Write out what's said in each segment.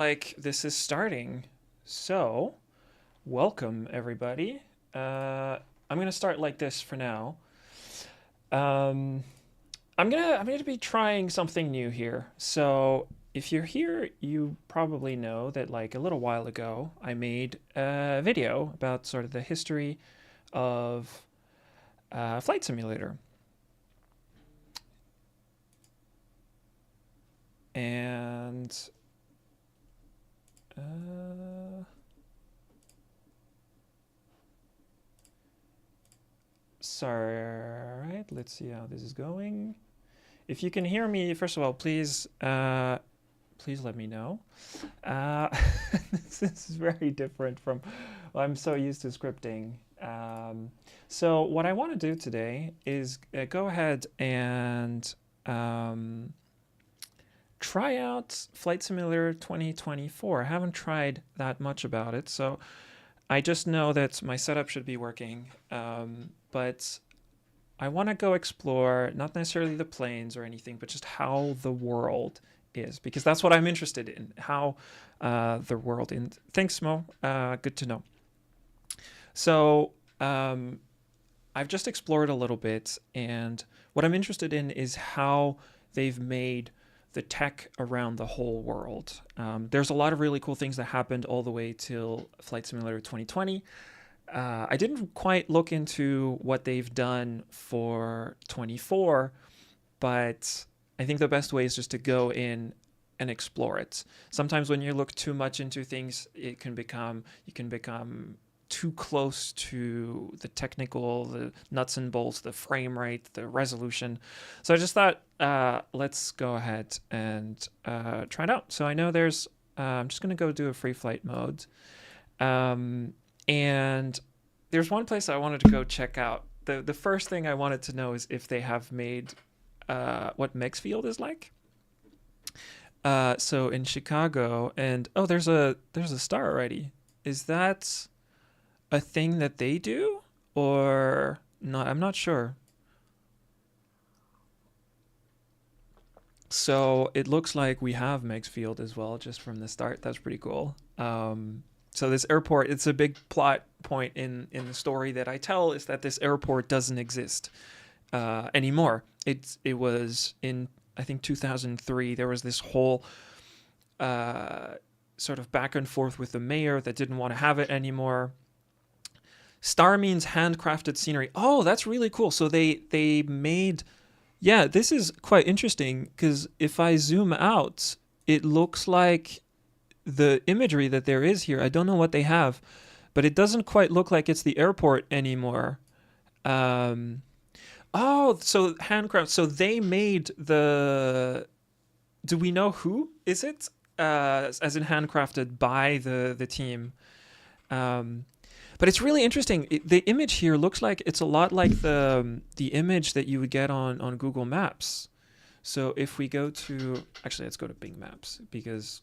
like this is starting. So, welcome everybody. I'm gonna start like this for now. Um, I'm gonna be trying something new here. So, if you're here, you probably know that like a little while ago, I made a video about sort of the history of Flight Simulator, and uh, sorry, all right, let's see how this is going. If you can hear me, first of all, please let me know. Uh, this is very different from, well, I'm so used to scripting. So what I want to do today is go ahead and try out Flight Simulator 2024. I haven't tried that much about it, so I just know that my setup should be working. But I want to go explore not necessarily the planes or anything, but just how the world is, because that's what I'm interested in. How the world. And thanks, Mo. Good to know. So I've just explored a little bit, and what I'm interested in is how they've made the tech around the whole world. There's a lot of really cool things that happened all the way till Flight Simulator 2020. I didn't quite look into what they've done for 24, but I think the best way is just to go in and explore it. Sometimes when you look too much into things, you can become too close to the technical, the nuts and bolts, the frame rate, the resolution. So I just thought, let's go ahead and try it out. So I know I'm just going to go do a free flight mode. And there's one place I wanted to go check out. The first thing I wanted to know is if they have made what Meigs Field is like. So in Chicago, and oh, there's a star already. Is that a thing that they do or not? I'm not sure. So it looks like we have Meigs Field as well, just from the start. That's pretty cool. So this airport, it's a big plot point in the story that I tell, is that this airport doesn't exist anymore. It was in, I think, 2003. There was this whole sort of back and forth with the mayor that didn't want to have it anymore. Star means handcrafted scenery. Oh, that's really cool. So they made, yeah, this is quite interesting, because if I zoom out, it looks like the imagery that there is here, I don't know what they have, but it doesn't quite look like it's the airport anymore. Oh, so handcraft. So they made the. Do we know who is it? As in handcrafted by the team. But it's really interesting. The image here looks like it's a lot like the image that you would get on Google Maps. So if we go to, actually, let's go to Bing Maps, because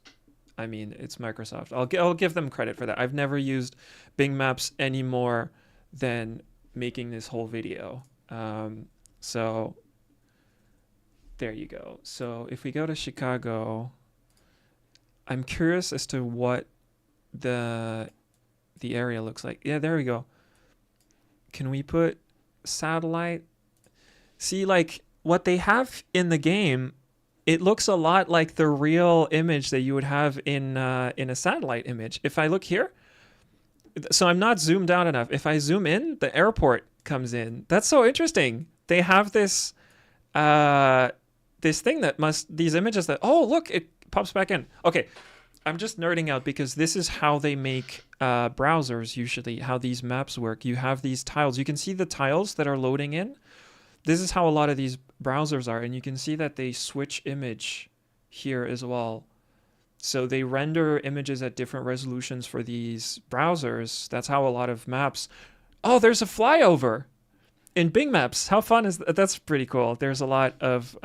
I mean, it's Microsoft. I'll give them credit for that. I've never used Bing Maps any more than making this whole video. So there you go. So if we go to Chicago, I'm curious as to what the area looks like. Yeah, there we go. Can we put satellite? See, like what they have in the game, it looks a lot like the real image that you would have in a satellite image. If I look here, so I'm not zoomed out enough. If I zoom in, the airport comes in. That's so interesting. They have this this thing that these images that, oh, look, it pops back in. Okay, I'm just nerding out, because this is how they make browsers usually, how these maps work. You have these tiles. You can see the tiles that are loading in. This is how a lot of these browsers are, and you can see that they switch image here as well. So they render images at different resolutions for these browsers. That's how a lot of maps. Oh, there's a flyover in Bing Maps. How fun is that? That's pretty cool. There's a lot of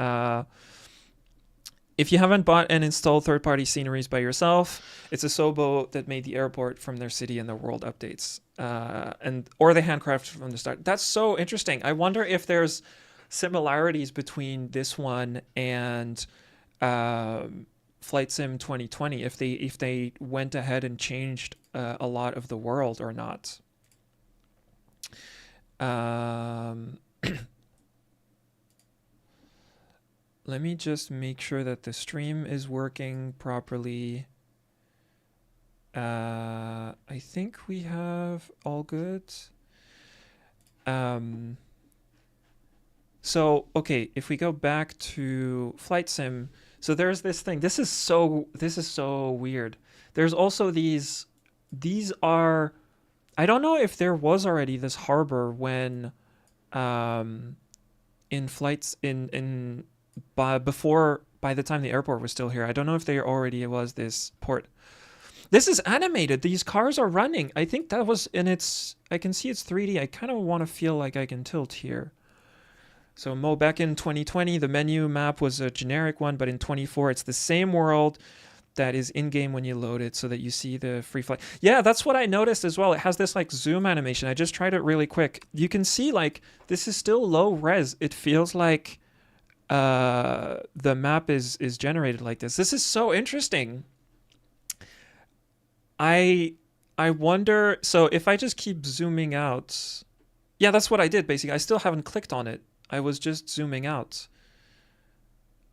if you haven't bought and installed third-party sceneries by yourself, it's a Sobo that made the airport from their city and their world updates, or they handcrafted from the start. That's so interesting. I wonder if there's similarities between this one and Flight Sim 2020 if they went ahead and changed a lot of the world or not. Let me just make sure that the stream is working properly. I think we have all good. So, okay, if we go back to Flight Sim, so there's this thing. This is so weird. There's also these are, I don't know if there was already this harbor when in flights by the time the airport was still here. I don't know if there already was this port. This is animated. These cars are running. I think that was I can see it's 3D. I kind of want to feel like I can tilt here. So back in 2020, the menu map was a generic one, but in 24, it's the same world that is in-game when you load it so that you see the free flight. Yeah, that's what I noticed as well. It has this like zoom animation. I just tried it really quick. You can see like this is still low res. It feels like the map is generated like this. This is so interesting. I wonder, so if I just keep zooming out, yeah, that's what I did basically. I still haven't clicked on it. I was just zooming out.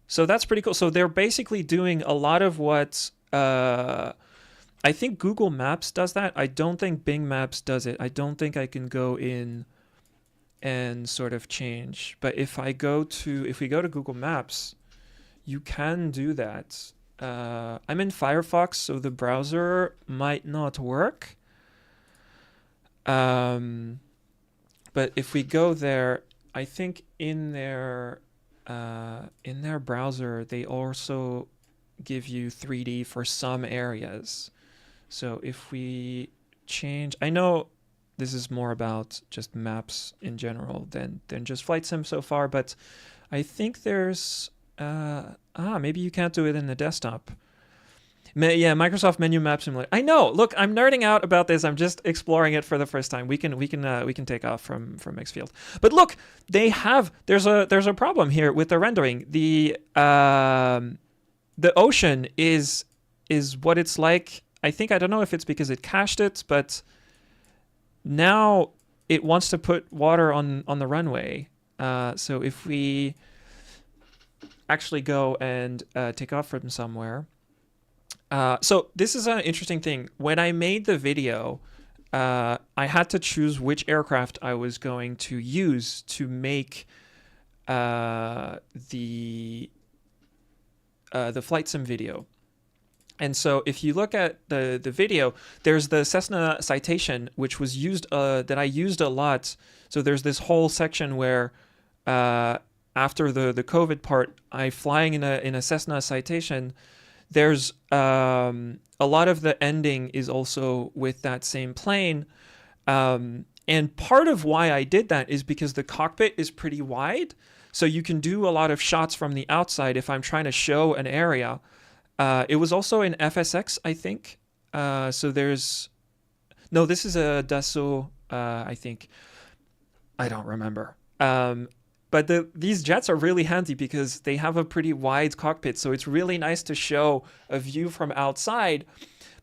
So that's pretty cool. So they're basically doing a lot of what I think Google Maps does that. I don't think Bing Maps does it. I don't think I can go in and sort of change. But if we go to Google Maps, you can do that. I'm in Firefox, so the browser might not work. But if we go there, I think in their browser, they also give you 3D for some areas. So if we change, I know this is more about just maps in general than just Flight Sim so far, but I think there's, maybe you can't do it in the desktop. Yeah, Microsoft Menu Map Simulator. I know. Look, I'm nerding out about this. I'm just exploring it for the first time. We can take off from Meigs Field. But look, there's a problem here with the rendering. The ocean is what it's like. I don't know if it's because it cached it, but now it wants to put water on the runway. So if we actually go and take off from somewhere. So this is an interesting thing. When I made the video, I had to choose which aircraft I was going to use to make the Flight Sim video. And so if you look at the video, there's the Cessna Citation, which was used that I used a lot. So there's this whole section where after the COVID part, I flying in a Cessna Citation. There's a lot of the ending is also with that same plane. And part of why I did that is because the cockpit is pretty wide. So you can do a lot of shots from the outside if I'm trying to show an area. It was also in FSX, I think. So this is a Dassault, I think. I don't remember. But these jets are really handy because they have a pretty wide cockpit. So it's really nice to show a view from outside.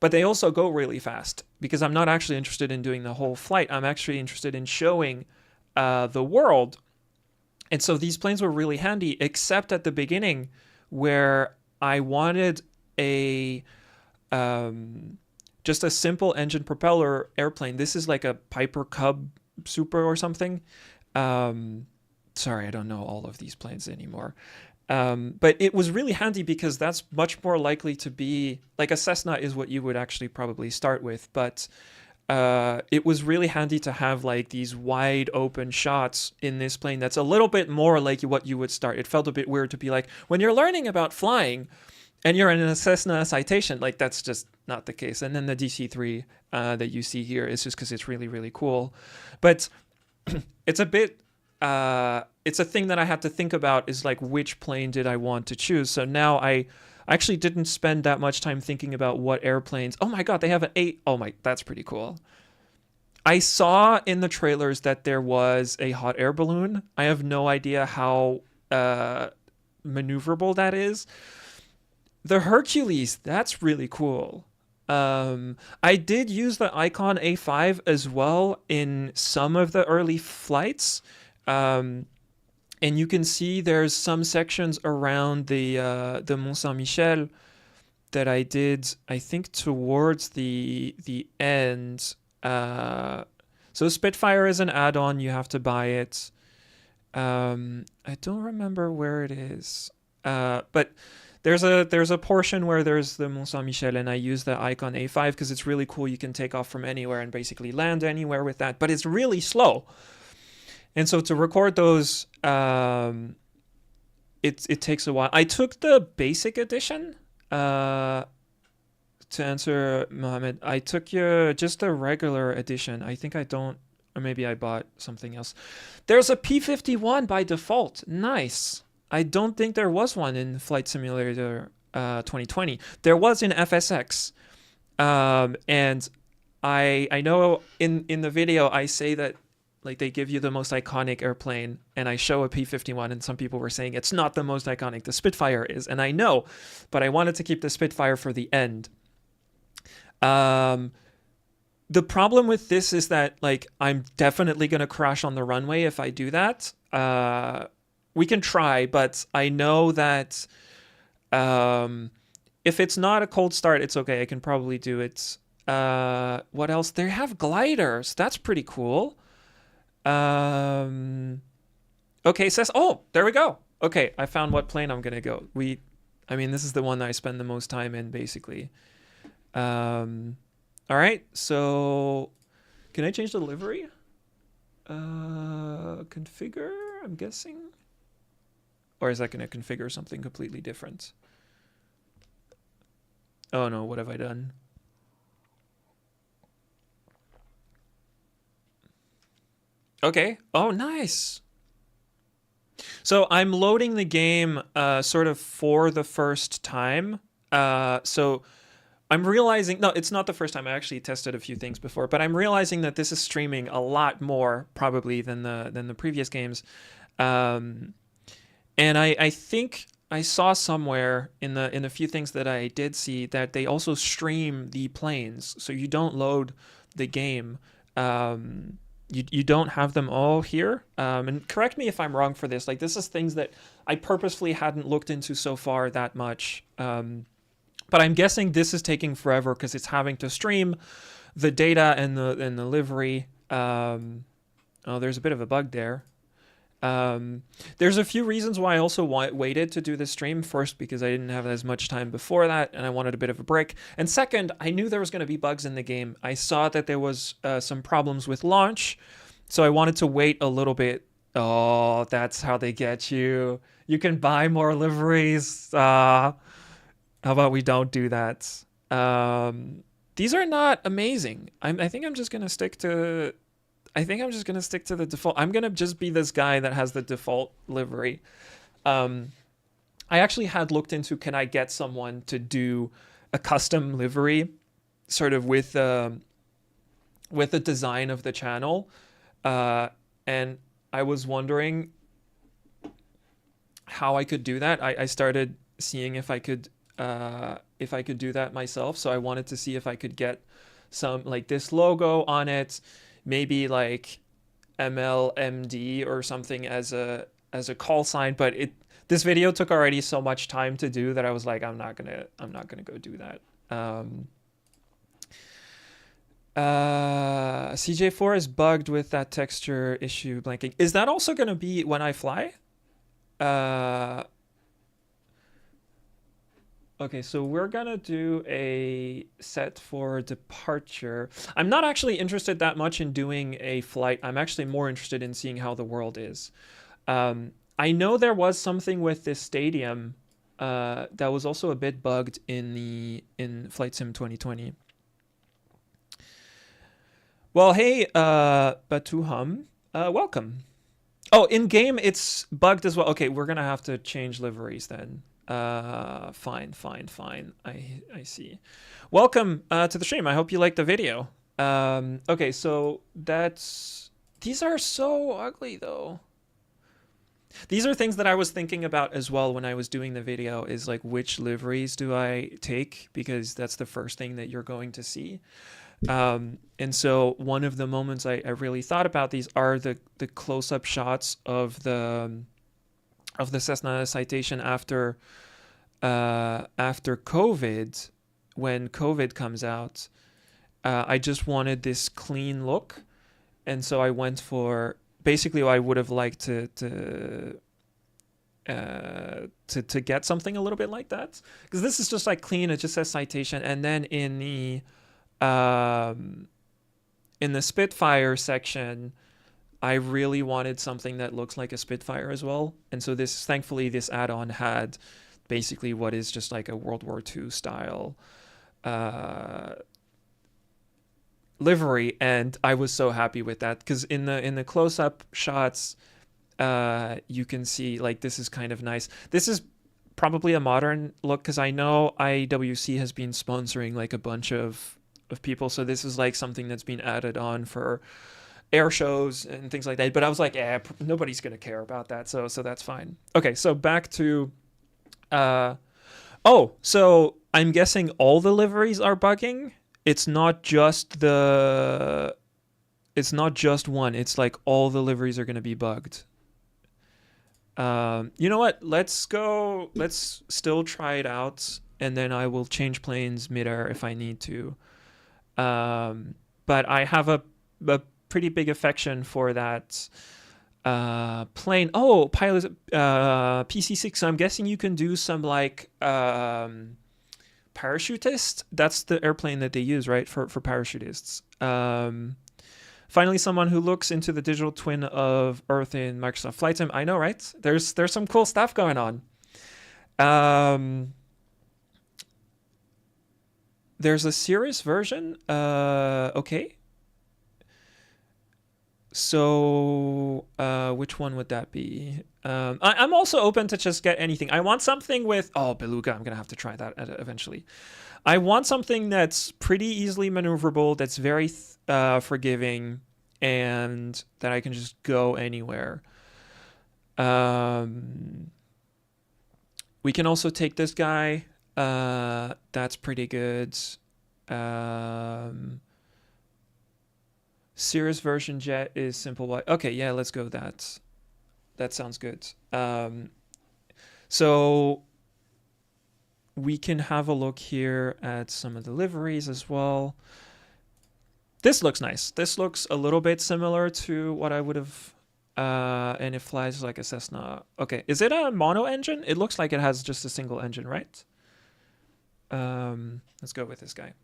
But they also go really fast because I'm not actually interested in doing the whole flight. I'm actually interested in showing the world. And so these planes were really handy, except at the beginning where I wanted just a simple engine propeller airplane. This is like a Piper Cub Super or something. Sorry, I don't know all of these planes anymore. But it was really handy because that's much more likely to be like a Cessna is what you would actually probably start with. But it was really handy to have like these wide open shots in this plane that's a little bit more like what you would start. It felt a bit weird to be like, when you're learning about flying and you're in a Cessna Citation, like that's just not the case. And then the DC-3 that you see here is just because it's really, really cool. But it's a bit... it's a thing that I had to think about is like which plane did I want to choose. So now I actually didn't spend that much time thinking about what airplanes. Oh my God, they have an 8. Oh my, that's pretty cool. I saw in the trailers that there was a hot air balloon. I have no idea how maneuverable that is. The Hercules, that's really cool. I did use the Icon A5 as well in some of the early flights. Um, and you can see there's some sections around the Mont Saint Michel that I did, I think, towards the end. So Spitfire is an add-on; you have to buy it. I don't remember where it is, but there's a portion where there's the Mont Saint Michel, and I use the Icon A5 because it's really cool. You can take off from anywhere and basically land anywhere with that, but it's really slow. And so to record those, it takes a while. I took the basic edition. To answer Mohammed, I took just the regular edition. I think I don't, or maybe I bought something else. There's a P51 by default. Nice. I don't think there was one in Flight Simulator 2020. There was in FSX, and I know in the video I say that like they give you the most iconic airplane, and I show a P51, and some people were saying it's not the most iconic. The Spitfire is, and I know, but I wanted to keep the Spitfire for the end. The problem with this is that like I'm definitely gonna crash on the runway if I do that. We can try, but I know that if it's not a cold start, it's okay. I can probably do it. What else? They have gliders. That's pretty cool. Okay, says, oh, there we go. Okay, I found what plane I'm gonna go. I mean, this is the one that I spend the most time in, basically. All right, so can I change the livery? Configure, I'm guessing. Or is that gonna configure something completely different? Oh no, what have I done? Okay. Oh, nice. So I'm loading the game sort of for the first time. So I'm realizing, no, it's not the first time. I actually tested a few things before, but I'm realizing that this is streaming a lot more probably than the previous games. And I think I saw somewhere in the few things that I did see that they also stream the planes, so you don't load the game. You don't have them all here. And correct me if I'm wrong for this. Like, this is things that I purposefully hadn't looked into so far that much. But I'm guessing this is taking forever because it's having to stream the data and the livery. Oh, there's a bit of a bug there. There's a few reasons why I also waited to do the stream. First, because I didn't have as much time before that, and I wanted a bit of a break. And second, I knew there was going to be bugs in the game. I saw that there was some problems with launch, so I wanted to wait a little bit. Oh, that's how they get you. You can buy more liveries. How about we don't do that? These are not amazing. I think I'm just going to stick to... I think I'm just going to stick to the default. I'm going to just be this guy that has the default livery. I actually had looked into, can I get someone to do a custom livery sort of with the design of the channel. And I was wondering how I could do that. I started seeing if I could do that myself. So I wanted to see if I could get some like this logo on it, maybe like MLMD or something as a call sign, but this video took already so much time to do that I was like, I'm not gonna go do that. CJ4 is bugged with that texture issue blanking. Is that also gonna be when I fly? Okay, so we're gonna do a set for departure. I'm not actually interested that much in doing a flight. I'm actually more interested in seeing how the world is. I know there was something with this stadium that was also a bit bugged in Flight Sim 2020. Well, hey, Batuham, welcome. Oh, in game it's bugged as well. Okay, we're gonna have to change liveries then. Fine. I see. Welcome to the stream. I hope you liked the video. Okay, so these are so ugly though. These are things that I was thinking about as well when I was doing the video, is like, which liveries do I take? Because that's the first thing that you're going to see. And so one of the moments I really thought about these are the close-up shots of the Cessna Citation after COVID, when COVID comes out. I just wanted this clean look, and so I went for basically I would have liked to get something a little bit like that, because this is just like clean. It just says Citation, and then in the Spitfire section, I really wanted something that looks like a Spitfire as well. And so thankfully this add-on had basically what is just like a World War II style livery, and I was so happy with that, because in the close-up shots, you can see like this is kind of nice. This is probably a modern look, because I know IWC has been sponsoring like a bunch of people, so this is like something that's been added on for air shows and things like that. But I was like, nobody's gonna care about that, so that's fine. Okay, so back to so I'm guessing all the liveries are bugging. It's not just one. It's like all the liveries are going to be bugged. You know what? Let's still try it out, and then I will change planes midair if I need to. But I have a pretty big affection for that plane. Oh, pilot PC-6. So I'm guessing you can do some like parachutist. That's the airplane that they use, right, for parachutists. Finally, someone who looks into the digital twin of Earth in Microsoft Flight Sim. I know, right? There's some cool stuff going on. There's a serious version. Okay. So which one would that be? I'm also open to just get anything. I want something with Beluga. I'm gonna have to try that eventually. I want something that's pretty easily maneuverable, that's very forgiving, and that I can just go anywhere. We can also take this guy. That's pretty good. Cirrus version jet is simple white. Okay, yeah, let's go that. That sounds good. So we can have a look here at some of the liveries as well. This looks nice. This looks a little bit similar to what I would have, and it flies like a Cessna. Okay, is it a mono engine? It looks like it has just a single engine, right? Let's go with this guy.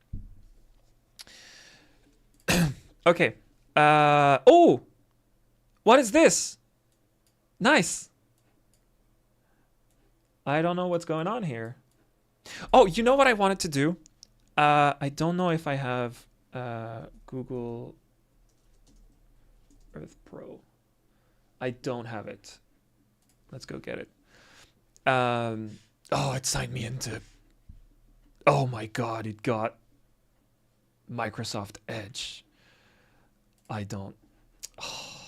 Okay. Oh, what is this? Nice. I don't know what's going on here. Oh, you know what I wanted to do? I don't know if I have Google Earth Pro. I don't have it. Let's go get it. Oh, it signed me into... Oh my God, it got Microsoft Edge. I don't... Oh.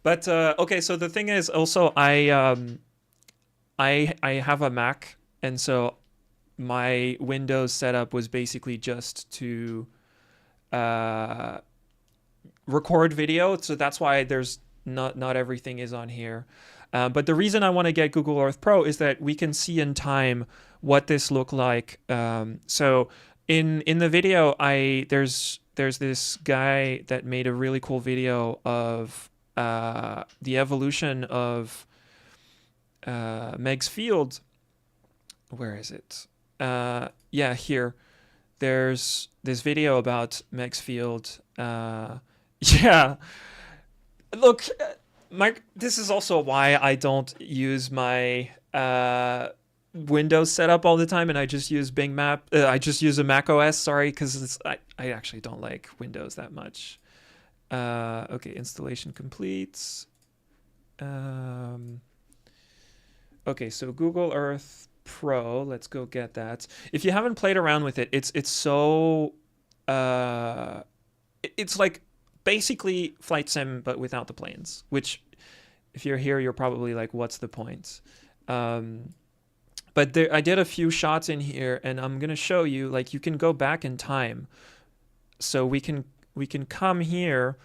But, okay, so the thing is also I have a Mac, and so my Windows setup was basically just to record video, so that's why there's not everything is on here. But the reason I want to get Google Earth Pro is that we can see in time what this looked like. So in the video, there's this guy that made a really cool video of the evolution of Meigs Field. Where is it? Yeah, here. There's this video about Meigs Field. Yeah. Look, this is also why I don't use my Windows setup all the time, and I just use Bing Map. I just use a Mac OS, sorry, because I actually don't like Windows that much. Okay, installation completes. Okay, so Google Earth Pro, let's go get that. If you haven't played around with it, it's so it's like basically flight sim but without the planes, which if you're here, you're probably like, what's the point? But I did a few shots in here, and I'm gonna show you, like, you can go back in time. So we can come here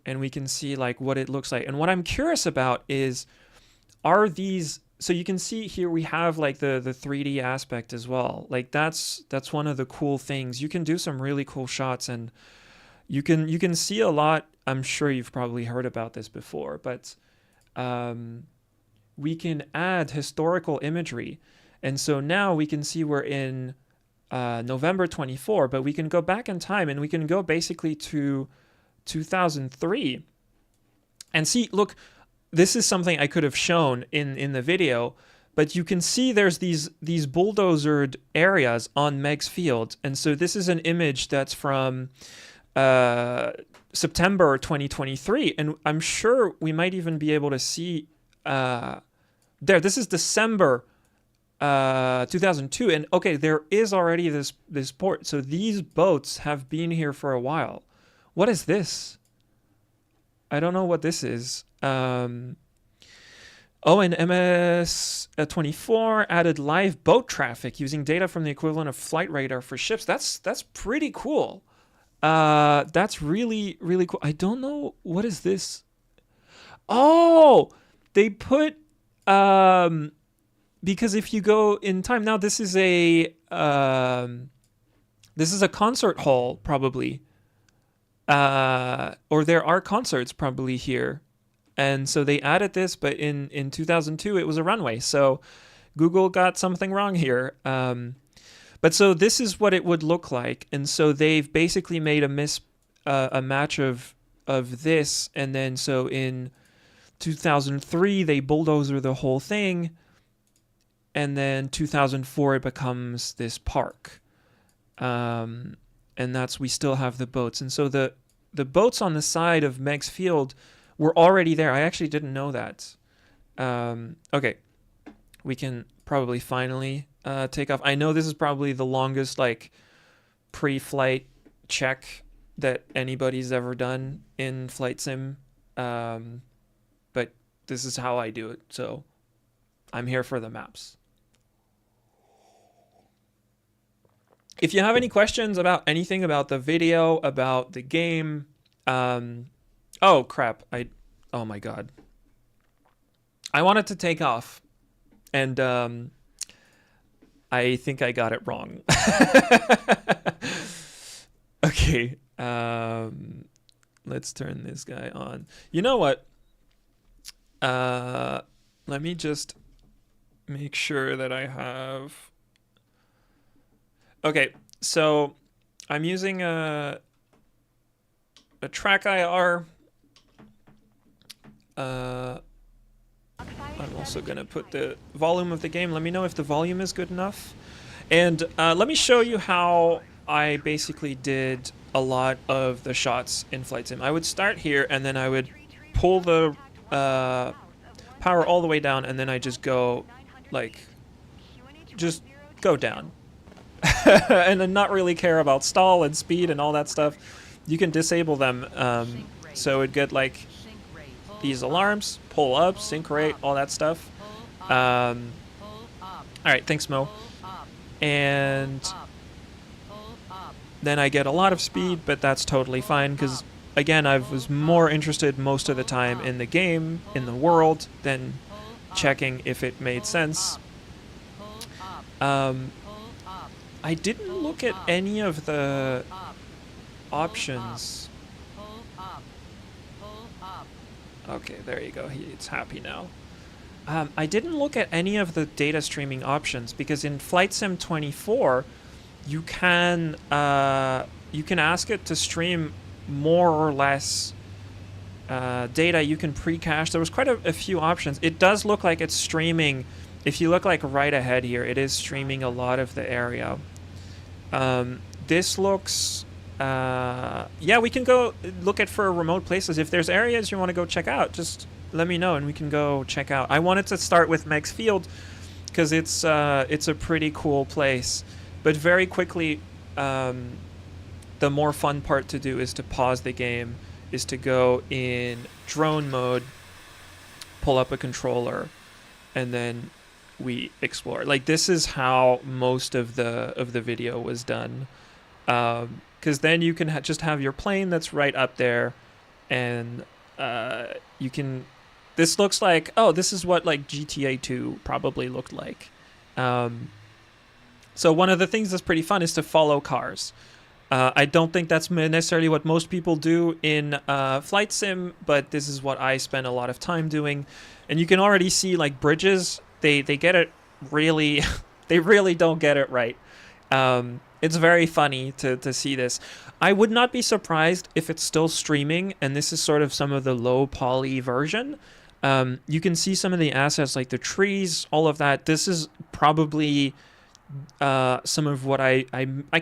and we can see like what it looks like. And what I'm curious about is, are these, so you can see here we have like the 3D aspect as well. Like that's one of the cool things. You can do some really cool shots, and you can see a lot. I'm sure you've probably heard about this before, but we can add historical imagery. And so now we can see we're in November 24, but we can go back in time, and we can go basically to 2003 and see, look, this is something I could have shown in the video, but you can see there's these bulldozered areas on Meigs Field. And so this is an image that's from September 2023, and I'm sure we might even be able to see this is December 2002, and okay, there is already this port. So these boats have been here for a while. What is this? I don't know what this is. Oh, and MS-24 added live boat traffic using data from the equivalent of flight radar for ships. That's pretty cool. That's really, really cool. I don't know, what is this? Oh, they put because if you go in time now, this is a concert hall probably, or there are concerts probably here, and so they added this. But in 2002, it was a runway. So Google got something wrong here. But so this is what it would look like, and so they've basically made a match of this, and then so in 2003 they bulldozer the whole thing. And then 2004 it becomes this park, and we still have the boats. And so the boats on the side of Meigs Field were already there. I actually didn't know that. Okay, we can probably finally take off. I know this is probably the longest like pre-flight check that anybody's ever done in Flight Sim, but this is how I do it. So I'm here for the maps. If you have any questions about anything about the video, about the game, oh crap, oh my god. I wanted to take off, and I think I got it wrong. Okay, let's turn this guy on. You know what? Let me just make sure that I have... Okay, so I'm using a track IR. I'm also going to put the volume of the game. Let me know if the volume is good enough. And let me show you how I basically did a lot of the shots in Flight Sim. I would start here, and then I would pull the power all the way down, and then I just go, like, just go down. And then not really care about stall and speed and all that stuff. You can disable them, so it'd get like these alarms, pull up, sync rate, all that stuff. All right, thanks Mo. And then I get a lot of speed, but that's totally fine because again, I was more interested most of the time in the game, in the world, than checking if it made sense. I didn't look at any of the options. Okay, there you go. It's happy now. I didn't look at any of the data streaming options because in Flight Sim 24, you can ask it to stream more or less data. You can pre-cache. There was quite a few options. It does look like it's streaming. If you look like right ahead here, it is streaming a lot of the area. This looks, yeah, we can go look at for remote places. If there's areas you want to go check out, just let me know and we can go check out. I wanted to start with Meigs Field because it's a pretty cool place. But very quickly, the more fun part to do is to pause the game, is to go in drone mode, pull up a controller, and then we explore. Like, this is how most of the video was done. Because then you can just have your plane that's right up there, and you can. This looks like, oh, this is what like GTA 2 probably looked like. So one of the things that's pretty fun is to follow cars. I don't think that's necessarily what most people do in flight sim, but this is what I spend a lot of time doing. And you can already see like bridges, they get it really, they really don't get it right. It's very funny to see this. I would not be surprised if it's still streaming, and this is sort of some of the low poly version. You can see some of the assets like the trees, all of that. This is probably some of what I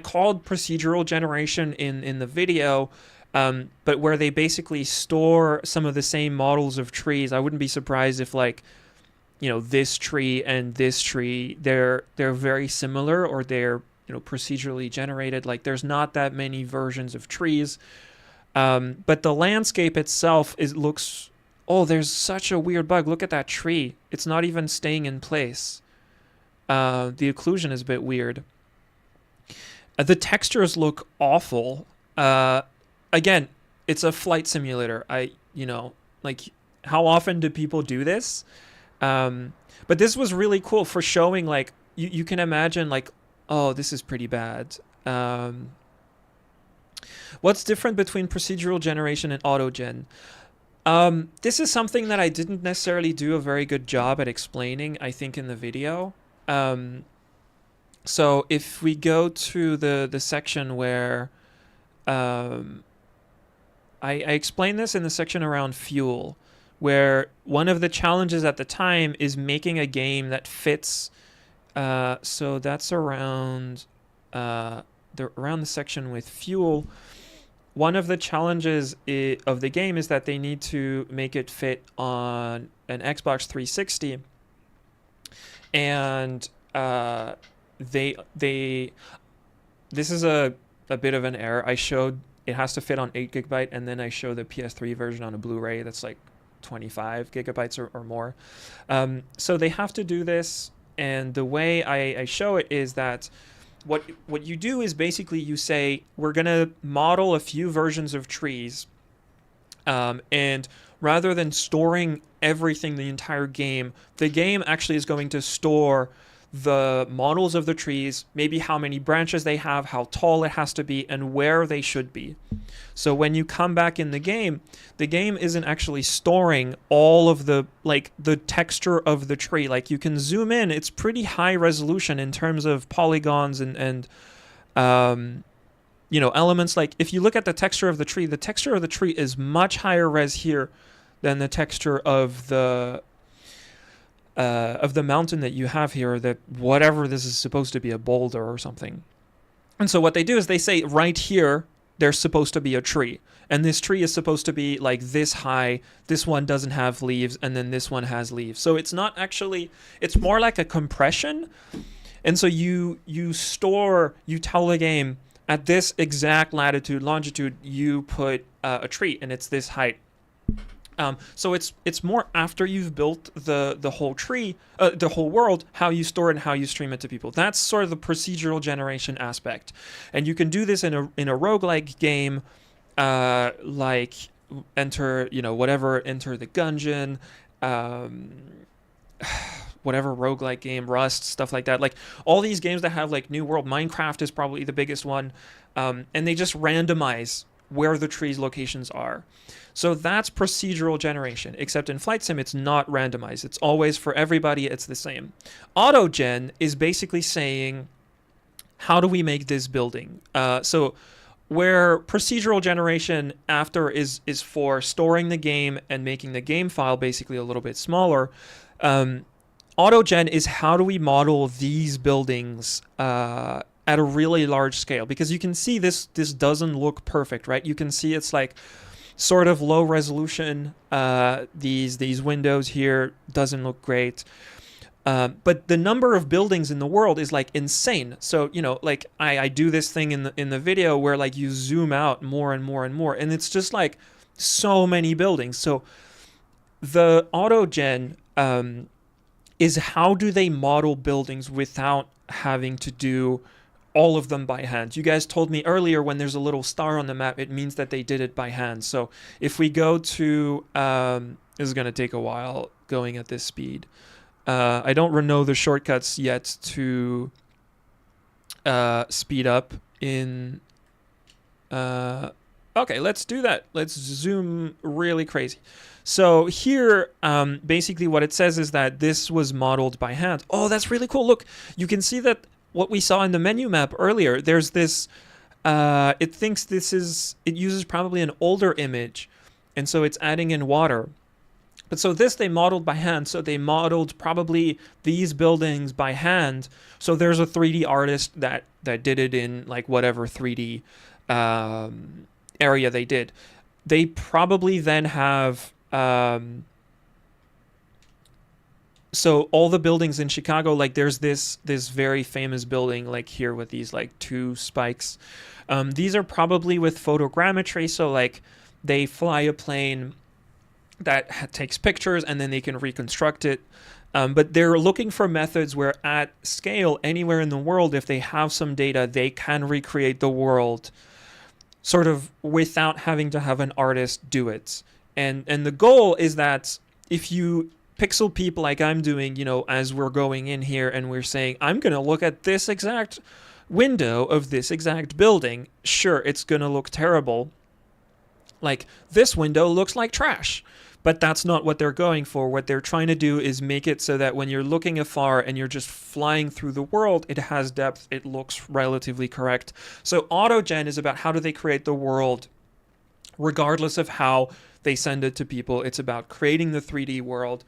called procedural generation in the video, but where they basically store some of the same models of trees. I wouldn't be surprised if, like, you know, this tree and this tree, they're very similar, or they're, you know, procedurally generated. Like, there's not that many versions of trees, but the landscape itself looks. Oh, there's such a weird bug. Look at that tree. It's not even staying in place. The occlusion is a bit weird. The textures look awful. Again, it's a flight simulator. Like, how often do people do this? But this was really cool for showing, like, you can imagine, like, oh, this is pretty bad. What's different between procedural generation and autogen? This is something that I didn't necessarily do a very good job at explaining, I think, in the video. So if we go to the section where I explained this in the section around fuel, where one of the challenges at the time is making a game that fits. So that's around the section with fuel. One of the challenges of the game is that they need to make it fit on an Xbox 360, and this is a bit of an error. I showed it has to fit on 8 gigabyte, and then I show the PS3 version on a Blu-ray that's like 25 gigabytes or more. So they have to do this, and the way I show it is that what you do is basically you say, we're going to model a few versions of trees, and rather than storing everything, the entire game, the game actually is going to store the models of the trees, maybe how many branches they have, how tall it has to be, and where they should be. So when you come back in the game isn't actually storing all of the texture of the tree. Like, you can zoom in, it's pretty high resolution in terms of polygons and elements. Like, if you look at the texture of the tree is much higher res here than the texture of the mountain that you have here, that whatever this is supposed to be, a boulder or something. And so what they do is they say, right here there's supposed to be a tree, and this tree is supposed to be like this high, this one doesn't have leaves, and then this one has leaves. So it's not actually, it's more like a compression. And so you tell the game, at this exact latitude, longitude, you put a tree, and it's this height. So it's more after you've built the whole tree, the whole world, how you store it and how you stream it to people. That's sort of the procedural generation aspect. And you can do this in a roguelike game, like enter the Gungeon, whatever roguelike game, Rust, stuff like that. Like, all these games that have like New World, Minecraft is probably the biggest one, and they just randomize where the trees' locations are. So that's procedural generation, except in Flight Sim, it's not randomized. It's always for everybody, it's the same. Autogen is basically saying, how do we make this building? So where procedural generation after is for storing the game and making the game file basically a little bit smaller, Autogen is how do we model these buildings at a really large scale? Because you can see this doesn't look perfect, right? You can see it's like sort of low resolution. These windows here doesn't look great. But the number of buildings in the world is like insane. So, like I do this thing in the video where like you zoom out more and more and more, and it's just like so many buildings. So the Autogen is how do they model buildings without having to do all of them by hand. You guys told me earlier when there's a little star on the map, it means that they did it by hand. So if we go to, this is going to take a while going at this speed. I don't know the shortcuts yet to speed up in... okay, let's do that. Let's zoom really crazy. So here, basically what it says is that this was modeled by hand. Oh, that's really cool. Look, you can see that what we saw in the menu map earlier, there's this, it thinks this is, it uses probably an older image, and so it's adding in water. But so this they modeled by hand, so they modeled probably these buildings by hand. So there's a 3D artist that did it in like whatever 3D area they did. They probably then have... so all the buildings in Chicago, like there's this very famous building like here with these like 2 spikes. These are probably with photogrammetry, so like they fly a plane that takes pictures and then they can reconstruct it. But they're looking for methods where at scale, anywhere in the world, if they have some data, they can recreate the world sort of without having to have an artist do it. And the goal is that if you pixel peep like I'm doing, you know, as we're going in here and we're saying, I'm going to look at this exact window of this exact building, sure, it's going to look terrible. Like, this window looks like trash. But that's not what they're going for. What they're trying to do is make it so that when you're looking afar and you're just flying through the world, it has depth, it looks relatively correct. So Autogen is about how do they create the world regardless of how they send it to people. It's about creating the 3D world.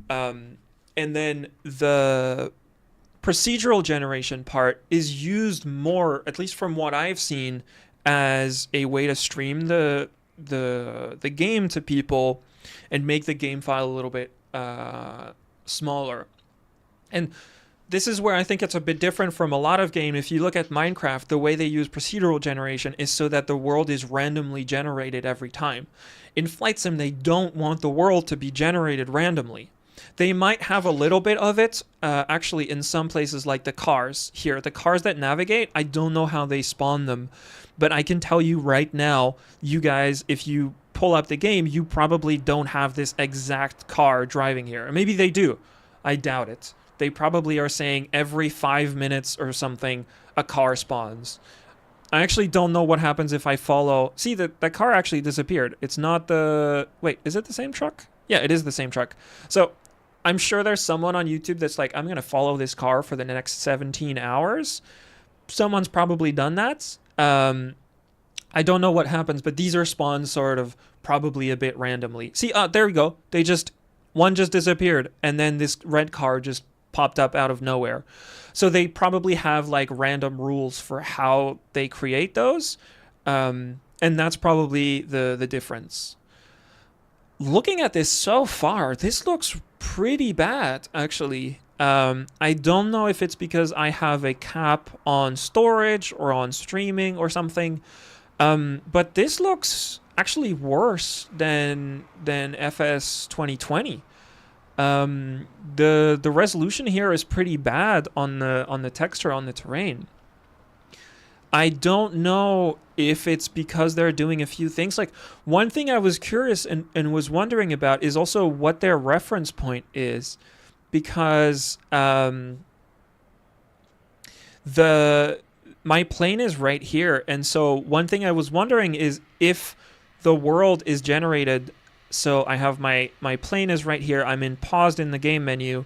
And then the procedural generation part is used more, at least from what I've seen, as a way to stream the game to people and make the game file a little bit smaller. And this is where I think it's a bit different from a lot of games. If you look at Minecraft, the way they use procedural generation is so that the world is randomly generated every time. In Flight Sim, they don't want the world to be generated randomly. They might have a little bit of it, actually, in some places like the cars here. The cars that navigate, I don't know how they spawn them, but I can tell you right now, you guys, if you pull up the game, you probably don't have this exact car driving here. Maybe they do. I doubt it. They probably are saying every 5 minutes or something, a car spawns. I actually don't know what happens if I follow... See, that car actually disappeared. It's not the... Wait, is it the same truck? Yeah, it is the same truck. So I'm sure there's someone on YouTube that's like, I'm going to follow this car for the next 17 hours. Someone's probably done that. I don't know what happens, but these are spawned sort of probably a bit randomly. See, there we go. One just disappeared, and then this red car just popped up out of nowhere. So they probably have like random rules for how they create those, and that's probably the difference. Looking at this so far, this looks pretty bad, actually. I don't know if it's because I have a cap on storage or on streaming or something, but this looks actually worse than FS 2020. The resolution here is pretty bad on the texture, on the terrain. I don't know if it's because they're doing a few things. Like, one thing I was curious and was wondering about is also what their reference point is, because my plane is right here, and so one thing I was wondering is if the world is generated. So I have my plane is right here. I'm paused in the game menu.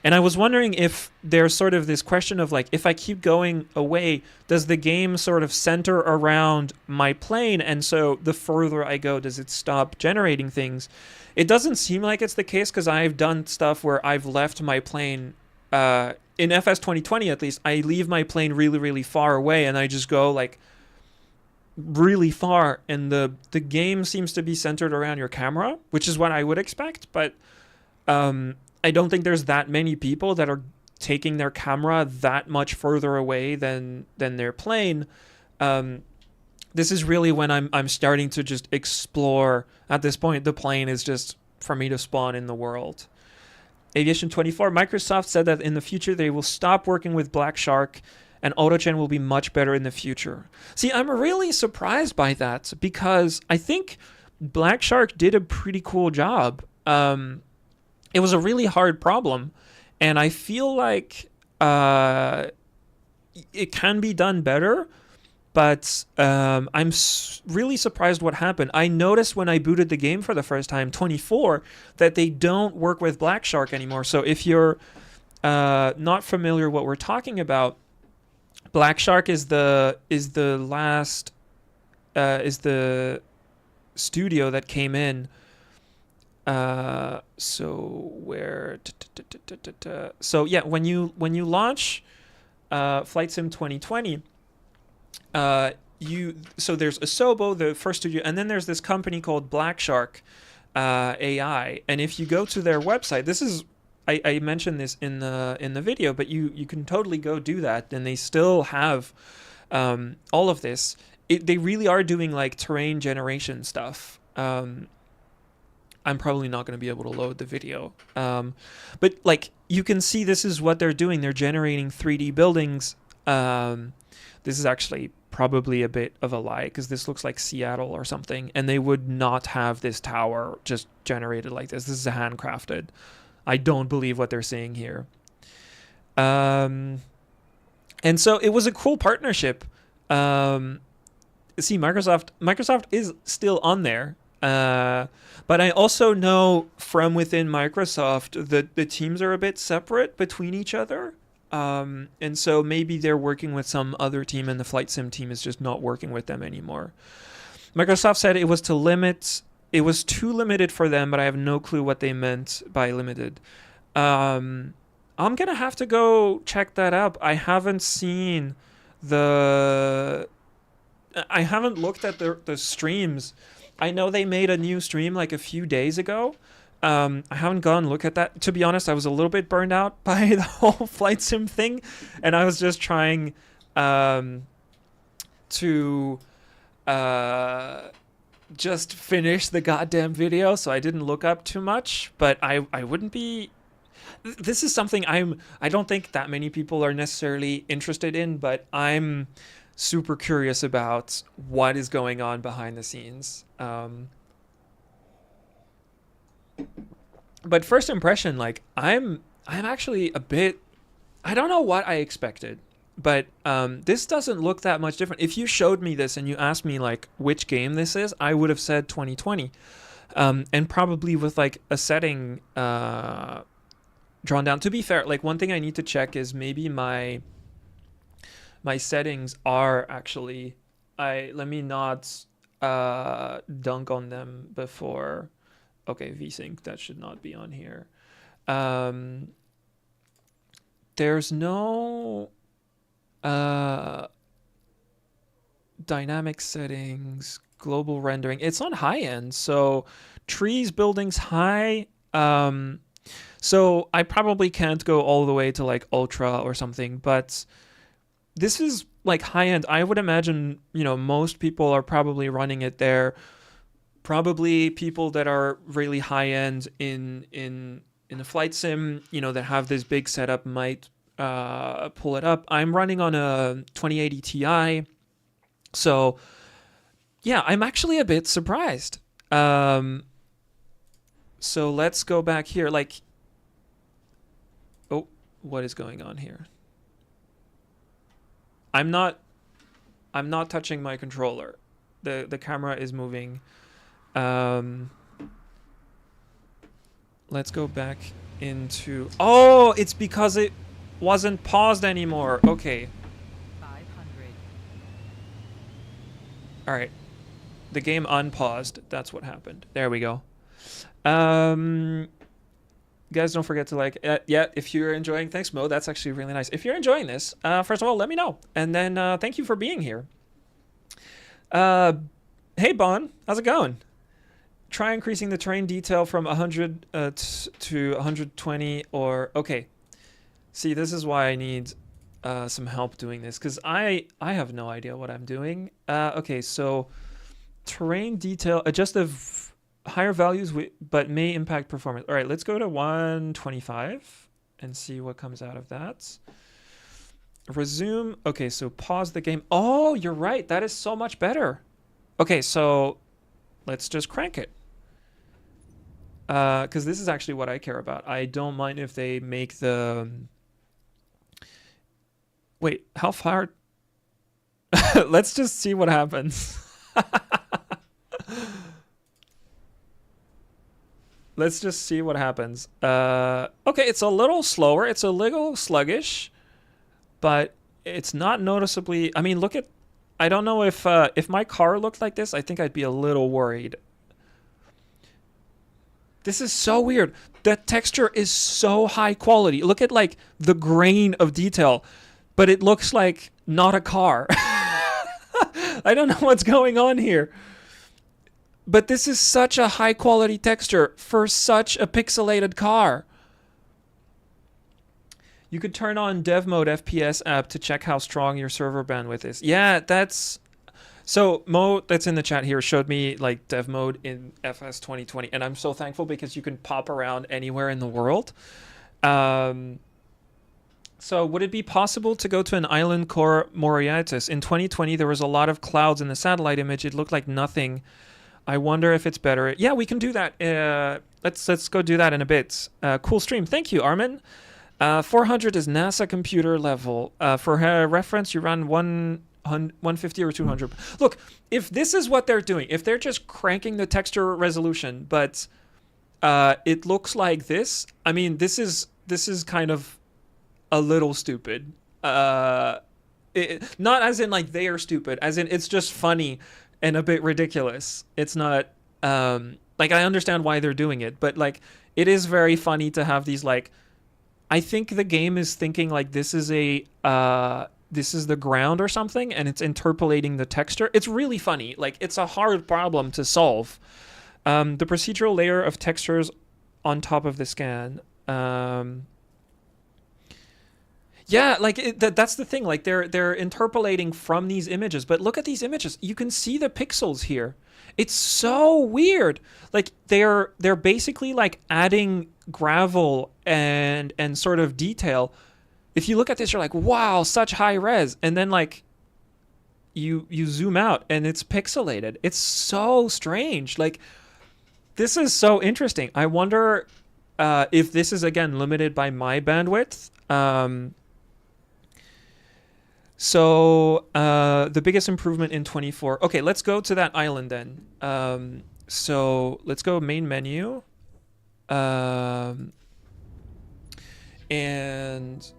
And I was wondering if there's sort of this question of like, if I keep going away, does the game sort of center around my plane? And so the further I go, does it stop generating things? It doesn't seem like it's the case, because I've done stuff where I've left my plane, in FS 2020 at least, I leave my plane really, really far away and I just go like really far, and the game seems to be centered around your camera, which is what I would expect, but I don't think there's that many people that are taking their camera that much further away than their plane. This is really when I'm starting to just explore. At this point, the plane is just for me to spawn in the world. Aviation 24, Microsoft said that in the future they will stop working with Blackshark and Autogen will be much better in the future. See, I'm really surprised by that because I think Blackshark did a pretty cool job. It was a really hard problem, and I feel like it can be done better, but I'm really surprised what happened. I noticed when I booted the game for the first time, 24, that they don't work with Blackshark anymore. So if you're not familiar what we're talking about, Blackshark is the studio that came in. So yeah, when you launch Flight Sim 2020, so there's Asobo, the first studio, and then there's this company called Blackshark AI. And if you go to their website, this is I mentioned this in the video, but you can totally go do that, and they still have all of this. They really are doing like terrain generation stuff. I'm probably not going to be able to load the video, but like you can see, this is what they're doing. They're generating 3D buildings. This is actually probably a bit of a lie because this looks like Seattle or something, and they would not have this tower just generated like this. This is handcrafted. I don't believe what they're saying here. And so it was a cool partnership. See, Microsoft is still on there. But I also know from within Microsoft that the teams are a bit separate between each other. And so maybe they're working with some other team and the Flight Sim team is just not working with them anymore. Microsoft said it was too limited for them, but I have no clue what they meant by limited. I'm going to have to go check that up. I haven't looked at the streams. I know they made a new stream like a few days ago. I haven't gone and look at that. To be honest, I was a little bit burned out by the whole Flight Sim thing, and I was just trying to just finish the goddamn video, so I didn't look up too much. But I wouldn't be. This is something I don't think that many people are necessarily interested in, but I'm super curious about what is going on behind the scenes. But first impression, like I'm actually a bit, I don't know what I expected, but this doesn't look that much different. If you showed me this and you asked me like which game this is, I would have said 2020, and probably with like a setting drawn down. To be fair, like one thing I need to check is maybe my settings are actually, let me not dunk on them before. Okay, VSync, that should not be on here. There's no dynamic settings, global rendering. It's on high end, so trees, buildings, high. So I probably can't go all the way to like ultra or something, but this is like high end. I would imagine, most people are probably running it there. Probably people that are really high end in a flight sim, that have this big setup might pull it up. I'm running on a 2080 Ti, so yeah, I'm actually a bit surprised. So let's go back here. Like, oh, what is going on here? I'm not touching my controller. The camera is moving. Let's go back into... Oh, it's because it wasn't paused anymore. Okay. 500. All right. The game unpaused. That's what happened. There we go. Guys, don't forget to like... yeah, if you're enjoying... Thanks, Mo. That's actually really nice. If you're enjoying this, first of all, let me know. And then thank you for being here. Hey, Bon. How's it going? Try increasing the terrain detail from 100 to 120 or... Okay. See, this is why I need some help doing this, because I have no idea what I'm doing. Okay, so terrain detail, adjust the higher values, but may impact performance. All right, let's go to 125 and see what comes out of that. Resume. Okay, so pause the game. Oh, you're right. That is so much better. Okay, so let's just crank it. Because this is actually what I care about. I don't mind if they make the... Wait, how far? Let's just see what happens. Let's just see what happens. Okay, it's a little slower. It's a little sluggish, but it's not noticeably... I mean, look at... I don't know if my car looked like this, I think I'd be a little worried. This is so weird. The texture is so high quality. Look at like the grain of detail, but it looks like not a car. I don't know what's going on here. But this is such a high quality texture for such a pixelated car. You could turn on dev mode FPS app to check how strong your server bandwidth is. Yeah, that's... So Mo, that's in the chat here, showed me like dev mode in FS 2020, and I'm so thankful because you can pop around anywhere in the world. So would it be possible to go to an island core Moriatis? In 2020, there was a lot of clouds in the satellite image. It looked like nothing. I wonder if it's better. Yeah, we can do that. Let's go do that in a bit. Cool stream. Thank you, Armin. 400 is NASA computer level. For reference, you run 150 or 200. Look, if this is what they're doing, if they're just cranking the texture resolution, but it looks like this, I mean, this is kind of a little stupid. Not as in like they are stupid, as in it's just funny and a bit ridiculous. It's not like I understand why they're doing it, but like it is very funny to have these like. I think the game is thinking like this is the ground or something, and it's interpolating the texture. It's really funny. Like it's a hard problem to solve. The procedural layer of textures on top of the scan. Yeah, like that's the thing. Like they're interpolating from these images, but look at these images. You can see the pixels here. It's so weird. Like they're basically like adding gravel and sort of detail. If you look at this, you're like, wow, such high res. And then like you zoom out and it's pixelated. It's so strange. Like this is so interesting. I wonder if this is again limited by my bandwidth. So the biggest improvement in 24. Okay, let's go to that island then. So let's go main menu. And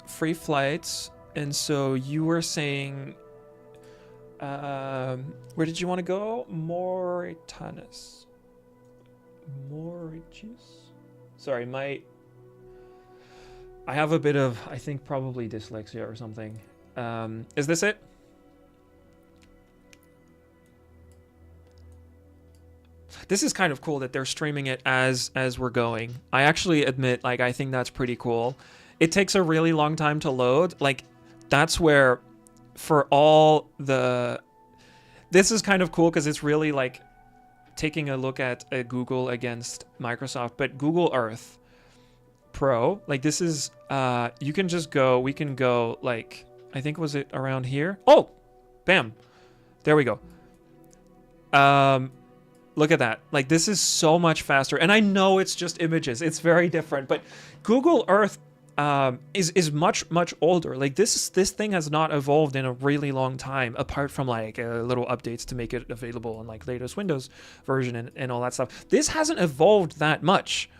free flights. And so you were saying, where did you want to go? Mauritius. Sorry, I have a bit of, I think probably dyslexia or something. Is this it? This is kind of cool that they're streaming it as we're going. I actually admit, like, I think that's pretty cool. It takes a really long time to load. Like, that's where, for all the... This is kind of cool because it's really, like, taking a look at Google against Microsoft. But Google Earth Pro, like, this is... you can just go... We can go, like... I think, was it around here? Oh! Bam! There we go. Look at that. Like, this is so much faster. And I know it's just images. It's very different. But Google Earth is much, much older. Like, this thing has not evolved in a really long time, apart from, like, little updates to make it available on, like, latest Windows version and all that stuff. This hasn't evolved that much.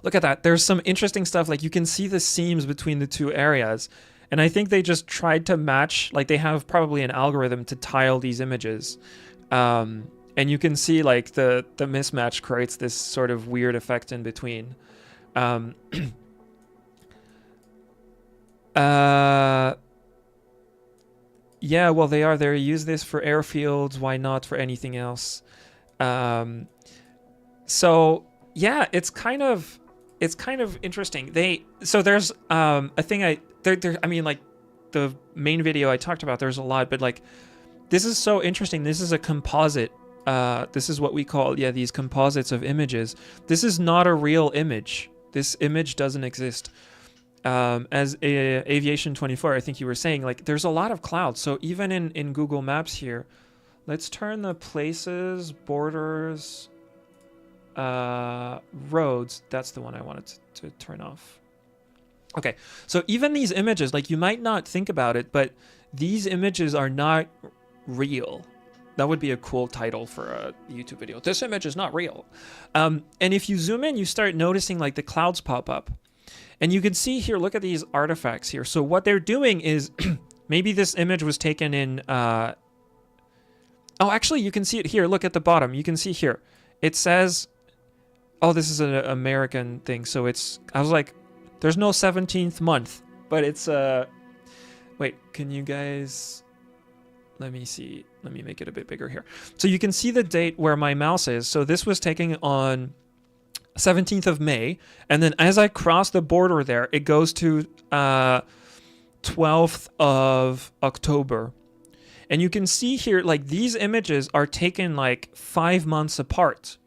Look at that. There's some interesting stuff. Like, you can see the seams between the two areas. And I think they just tried to match, like, they have probably an algorithm to tile these images. And you can see, like, the mismatch creates this sort of weird effect in between. Yeah, well, they use this for airfields. Why not for anything else? So yeah, it's kind of interesting. So there's a thing I mean, like, the main video I talked about, there's a lot, but like, this is so interesting. This is a composite this is what we call, these composites of images. This is not a real image. This image doesn't exist. As Aviation 24, I think you were saying, like, there's a lot of clouds. So even in Google Maps here, let's turn the places, borders, roads. That's the one I wanted to turn off. Okay, so even these images, like, you might not think about it, but these images are not real. That would be a cool title for a YouTube video. This image is not real. And if you zoom in, you start noticing, like, the clouds pop up. And you can see here, look at these artifacts here. So what they're doing is, maybe this image was taken in... oh, actually, you can see it here. Look at the bottom. You can see here. It says... Oh, this is an American thing. So it's... I was like, there's no 17th month. But it's... Wait, can you guys... Let me see. Let me make it a bit bigger here. So you can see the date where my mouse is. So this was taken on 17th of May. And then as I cross the border there, it goes to 12th of October. And you can see here, like, these images are taken like 5 months apart.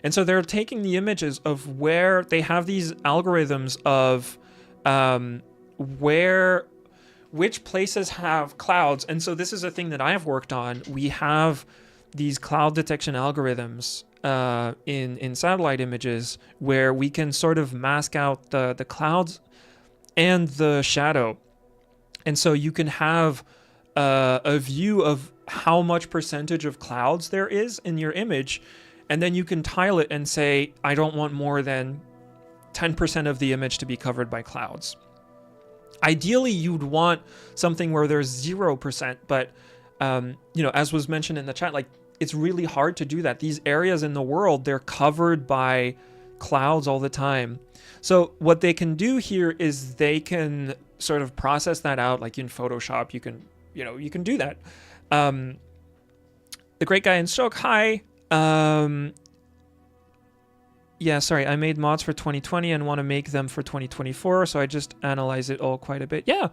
And so they're taking the images of where they have these algorithms of which places have clouds. And so this is a thing that I've worked on. We have these cloud detection algorithms in satellite images where we can sort of mask out the clouds and the shadow. And so you can have a view of how much percentage of clouds there is in your image. And then you can tile it and say, I don't want more than 10% of the image to be covered by clouds. Ideally, you'd want something where there's 0%, but as was mentioned in the chat, like, it's really hard to do that. These areas in the world, they're covered by clouds all the time. So what they can do here is they can sort of process that out, like in Photoshop. You can do that. The great guy in Stoke, hi. Yeah, sorry, I made mods for 2020 and want to make them for 2024, so I just analyze it all quite a bit. Yeah.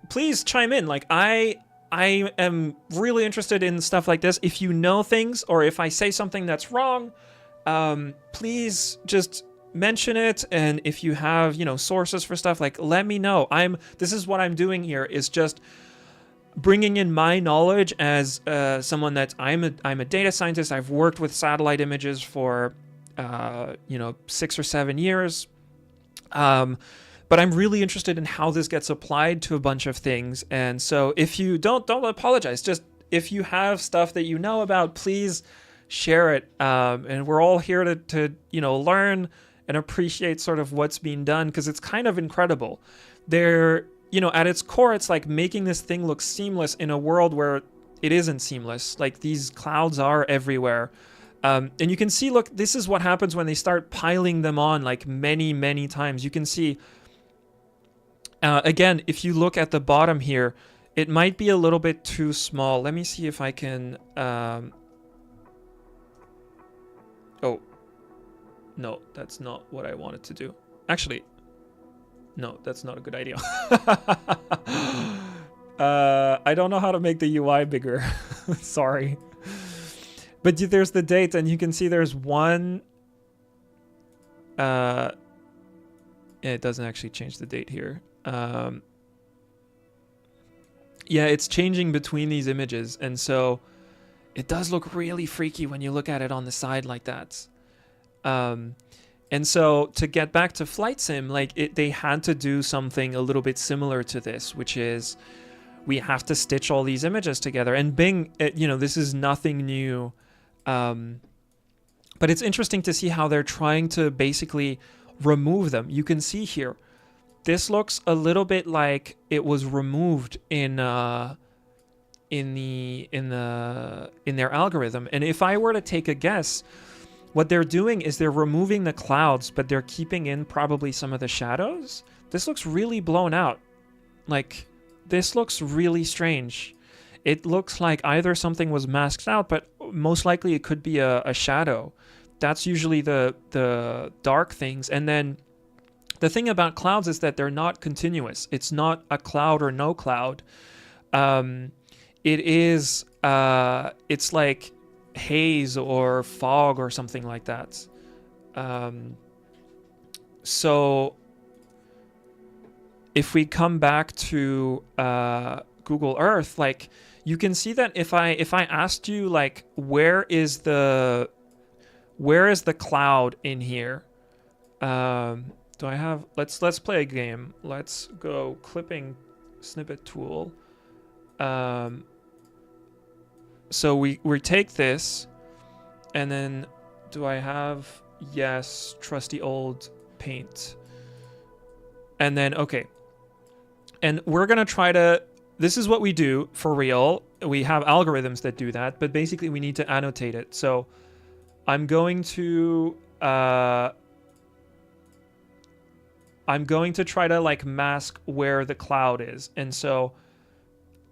Please chime in. Like, I am really interested in stuff like this. If you know things, or if I say something that's wrong, please just mention it. And if you have, sources for stuff, like, let me know. This is what I'm doing here, is just bringing in my knowledge as someone that I'm a data scientist. I've worked with satellite images for 6 or 7 years, but I'm really interested in how this gets applied to a bunch of things. And so if you don't apologize, just if you have stuff that you know about, please share it. And we're all here to learn and appreciate sort of what's being done, because it's kind of incredible. At its core, it's like making this thing look seamless in a world where it isn't seamless. Like, these clouds are everywhere. And you can see, look, this is what happens when they start piling them on, like, many, many times. You can see, again, if you look at the bottom here, it might be a little bit too small. Let me see if I can... Oh, no, that's not what I wanted to do. Actually... No, that's not a good idea. I don't know how to make the UI bigger. Sorry. But there's the date, and you can see there's one... it doesn't actually change the date here. Yeah, it's changing between these images, and so it does look really freaky when you look at it on the side like that. And so to get back to Flight Sim, they had to do something a little bit similar to this, which is we have to stitch all these images together. And Bing, this is nothing new. But it's interesting to see how they're trying to basically remove them. You can see here, this looks a little bit like it was removed in their algorithm. And if I were to take a guess, what they're doing is they're removing the clouds, but they're keeping in probably some of the shadows. This looks really blown out. Like, this looks really strange. It looks like either something was masked out, but most likely it could be a shadow. That's usually the dark things. And then the thing about clouds is that they're not continuous. It's not a cloud or no cloud. it is it's like haze or fog or something like that. So if we come back to Google Earth, like you can see that if I asked you like where is the cloud in here? Do I have, let's play a game. Let's go clipping snippet tool. So we take this, and then do I have, yes, trusty old paint. And then, okay. And we're going to try to, this is what we do for real. We have algorithms that do that, but basically we need to annotate it. So I'm going to try to like mask where the cloud is. And so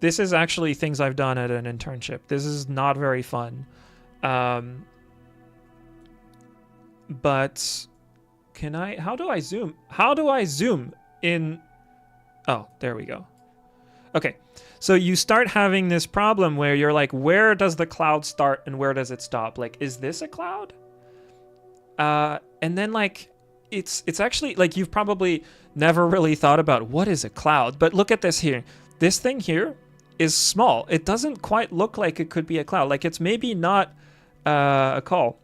this is actually things I've done at an internship. This is not very fun. But can I, how do I zoom? How do I zoom in? Oh, there we go. Okay. So you start having this problem where you're like, where does the cloud start and where does it stop? Like, is this a cloud? And then like, it's actually like, you've probably never really thought about what is a cloud, but look at this here. This thing here is small. It doesn't quite look like it could be a cloud. Like it's maybe not a call.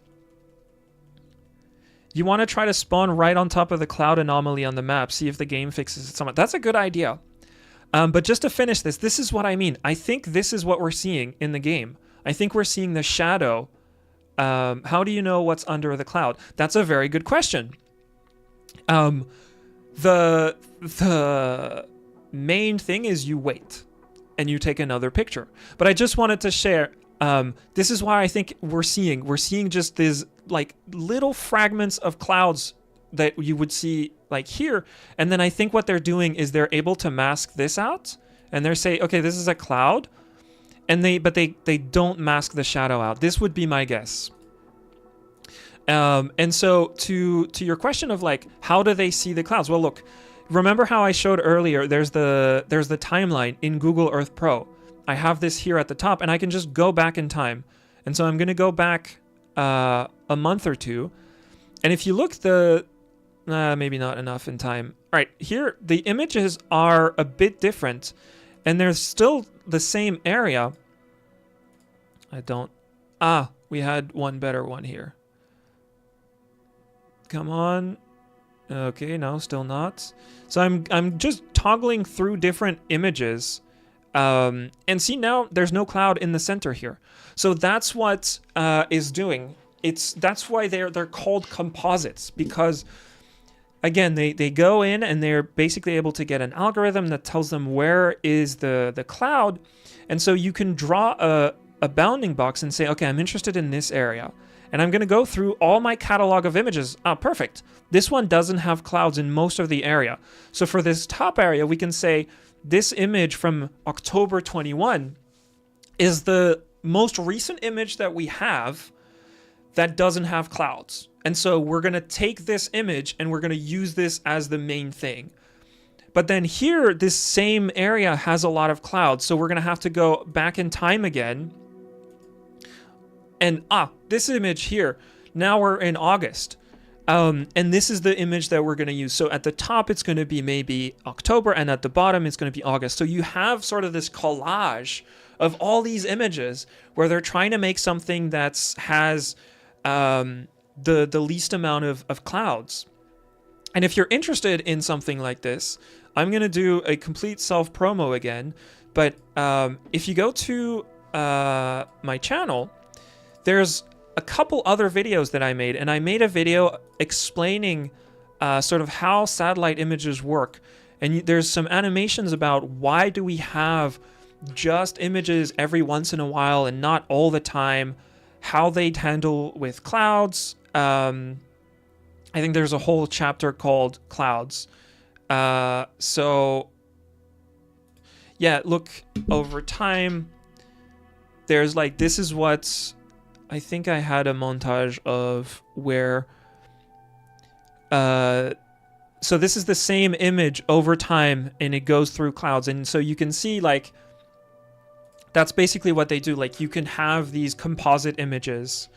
You want to try to spawn right on top of the cloud anomaly on the map. See if the game fixes it somewhat. That's a good idea. But just to finish this is what I mean. I think this is what we're seeing in the game. I think we're seeing the shadow. How do you know what's under the cloud? That's a very good question. The main thing is you wait and you take another picture. But I just wanted to share, this is why I think we're seeing just these like little fragments of clouds that you would see like here. And then I think what they're doing is they're able to mask this out and they're saying, okay, this is a cloud. And they don't mask the shadow out. This would be my guess. And so to your question of like, how do they see the clouds? Well, look, remember how I showed earlier, there's the timeline in Google Earth Pro. I have this here at the top and I can just go back in time. And so I'm going to go back a month or two. And if you look maybe not enough in time. All right, here, the images are a bit different and they're still the same area. We had one better one here. Come on. Okay, no, still not. So I'm just toggling through different images. And see now there's no cloud in the center here. So that's what is doing. That's why they're called composites, because again, they go in and they're basically able to get an algorithm that tells them where is the cloud. And so you can draw a bounding box and say, okay, I'm interested in this area. And I'm going to go through all my catalog of images. Ah, perfect. This one doesn't have clouds in most of the area. So for this top area, we can say this image from October 21 is the most recent image that we have that doesn't have clouds. And so we're going to take this image and we're going to use this as the main thing. But then here, this same area has a lot of clouds. So we're going to have to go back in time again. And this image here, now we're in August. And this is the image that we're going to use. So at the top, it's going to be maybe October, and at the bottom, it's going to be August. So you have sort of this collage of all these images where they're trying to make something that has the least amount of clouds. And if you're interested in something like this, I'm going to do a complete self-promo again. But if you go to my channel, there's a couple other videos that I made, and I made a video explaining sort of how satellite images work. And there's some animations about why do we have just images every once in a while and not all the time, how they'd handle with clouds. I think there's a whole chapter called Clouds. So yeah, look, over time, there's like, this is what I think I had a montage of where, so this is the same image over time and it goes through clouds. And so you can see like That's basically what they do. Like, you can have these composite images.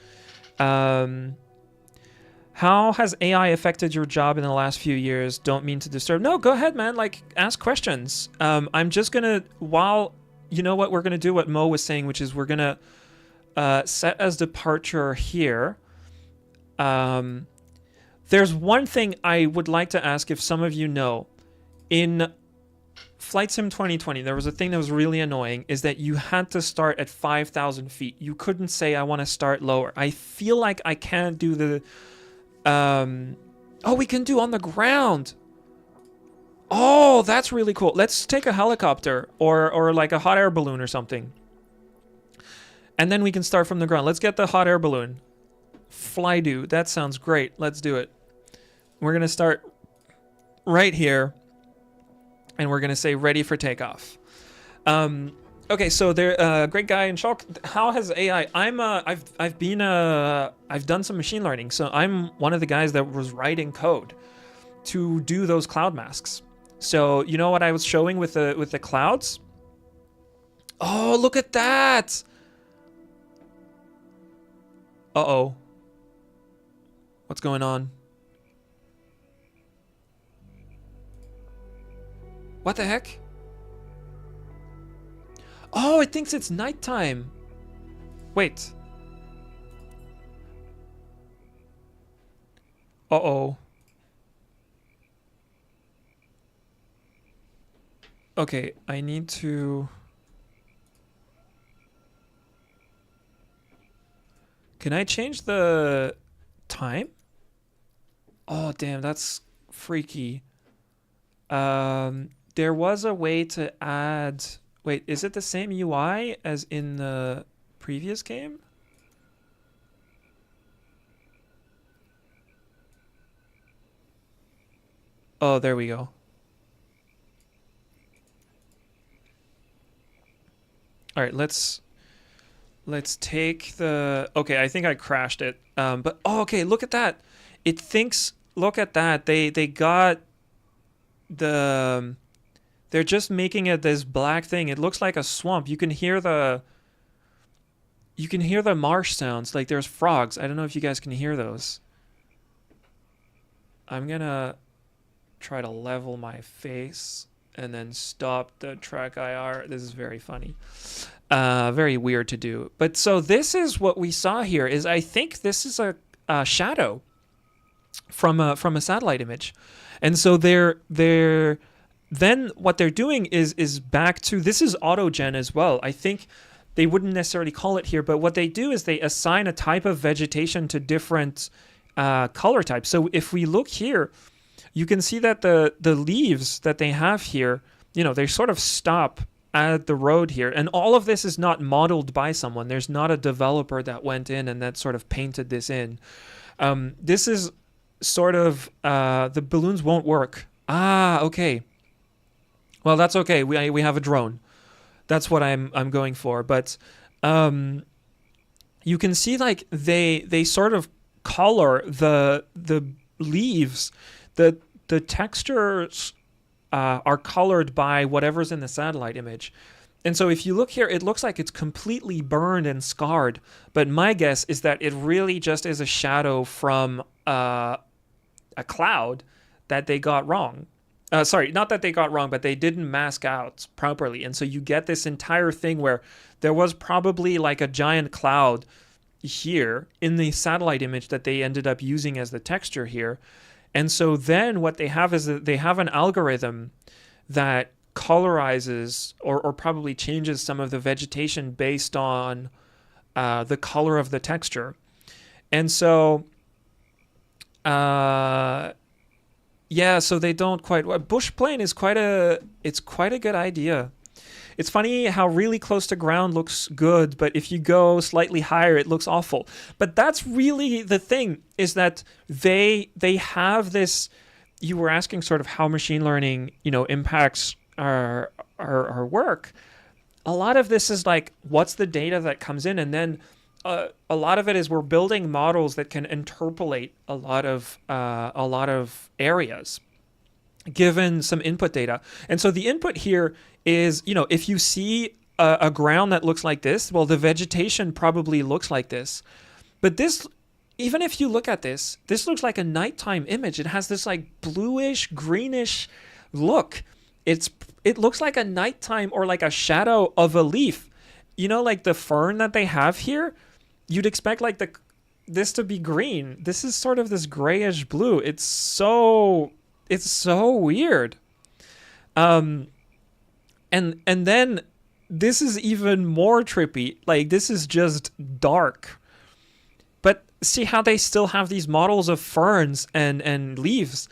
How has AI affected your job in the last few years? Don't mean to disturb. No, go ahead, man. Like, ask questions. I'm just gonna, you know what we're gonna do, what Mo was saying, which is we're gonna set as departure here. There's one thing I would like to ask if some of you know. In Flight Sim 2020, there was a thing that was really annoying, is that you had to start at 5,000 feet. You couldn't say, I want to start lower. I feel like I can't do the... oh, we can do on the ground. Oh, that's really cool. Let's take a helicopter or like a hot air balloon or something. And then we can start from the ground. Let's get the hot air balloon. Fly do. That sounds great. Let's do it. We're going to start right here. And we're going to say ready for takeoff. Okay, so there, great guy in shock. How has AI? I've done some machine learning, so I'm one of the guys that was writing code to do those cloud masks. So you know what I was showing with the clouds? Oh, look at that! Uh-oh. What's going on? What the heck? Oh, it thinks it's nighttime. Wait. Uh-oh. Okay, I need to... Can I change the time? Oh, damn, that's freaky. There was a way to add... Wait, is it the same UI as in the previous game? Oh, there we go. All right, let's take the... Okay, I think I crashed it. But oh, okay, look at that. It thinks... Look at that. They got the... They're just making it this black thing. It looks like a swamp. You can hear the marsh sounds. Like there's frogs. I don't know if you guys can hear those. I'm gonna try to level my face and then stop the track IR. This is very funny. Very weird to do. But so this is what we saw here. Is I think this is a shadow from a satellite image, and so they're then what they're doing is back to, this is Autogen as well. I think they wouldn't necessarily call it here, but what they do is they assign a type of vegetation to different color types. So if we look here, you can see that the leaves that they have here, you know, they sort of stop at the road here. And all of this is not modeled by someone. There's not a developer that went in and that sort of painted this in. This is sort of, the balloons won't work. Ah, okay. Well, that's okay. We have a drone. That's what I'm going for. But you can see like they sort of color the leaves. The textures are colored by whatever's in the satellite image. And so if you look here, it looks like it's completely burned and scarred. But my guess is that it really just is a shadow from a cloud that they got wrong. Sorry, not that they got wrong, but they didn't mask out properly. And so you get this entire thing where there was probably like a giant cloud here in the satellite image that they ended up using as the texture here. And so then what they have is that they have an algorithm that colorizes or probably changes some of the vegetation based on the color of the texture. And so... yeah, so they don't quite... Bush plane is quite a good idea. It's funny how really close to ground looks good, but if you go slightly higher, it looks awful. But that's really the thing, is that they have this... You were asking sort of how machine learning, you know, impacts our work. A lot of this is like, what's the data that comes in? And then a lot of it is we're building models that can interpolate a lot of areas given some input data. And so the input here is, you know, if you see a ground that looks like this, well, the vegetation probably looks like this. But this, even if you look at this, this looks like a nighttime image. It has this like bluish, greenish look. It looks like a nighttime or like a shadow of a leaf. You know, like the fern that they have here, you'd expect like this to be green. This is sort of this grayish blue. It's so weird. And then this is even more trippy. Like, this is just dark. But see how they still have these models of ferns and leaves,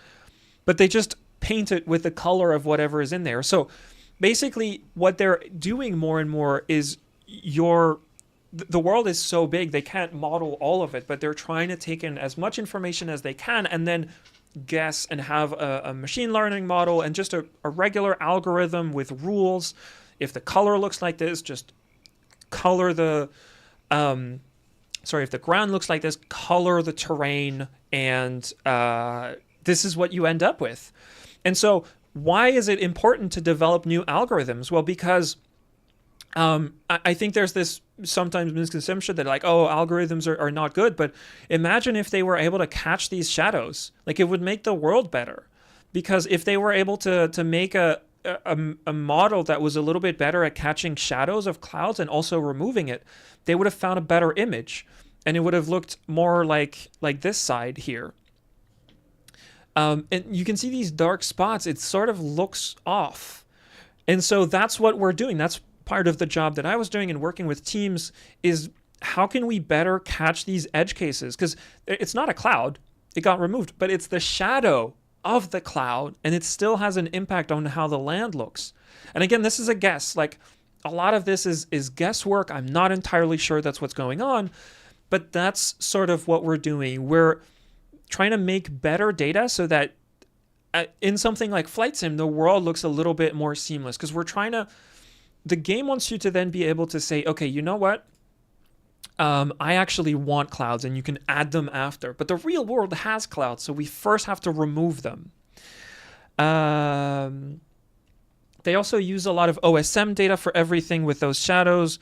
but they just paint it with the color of whatever is in there. So basically what they're doing more and more is the world is so big they can't model all of it, but they're trying to take in as much information as they can and then guess and have a machine learning model and just a regular algorithm with rules. If the color looks like this, just color the if the ground looks like this, color the terrain, and this is what you end up with. And so why is it important to develop new algorithms? Well, because I think there's this sometimes misconception that like, oh, algorithms are not good. But imagine if they were able to catch these shadows. Like, it would make the world better. Because if they were able to make a model that was a little bit better at catching shadows of clouds and also removing it, they would have found a better image. And it would have looked more like this side here. And you can see these dark spots. It sort of looks off. And so that's what we're doing. That's part of the job that I was doing and working with teams, is how can we better catch these edge cases? Because it's not a cloud. It got removed. But it's the shadow of the cloud, and it still has an impact on how the land looks. And again, this is a guess. Like, a lot of this is guesswork. I'm not entirely sure that's what's going on, but that's sort of what we're doing. We're trying to make better data so that in something like Flight Sim, the world looks a little bit more seamless, because the game wants you to then be able to say, okay, you know what? I actually want clouds, and you can add them after. But the real world has clouds, so we first have to remove them. They also use a lot of OSM data for everything with those shadows.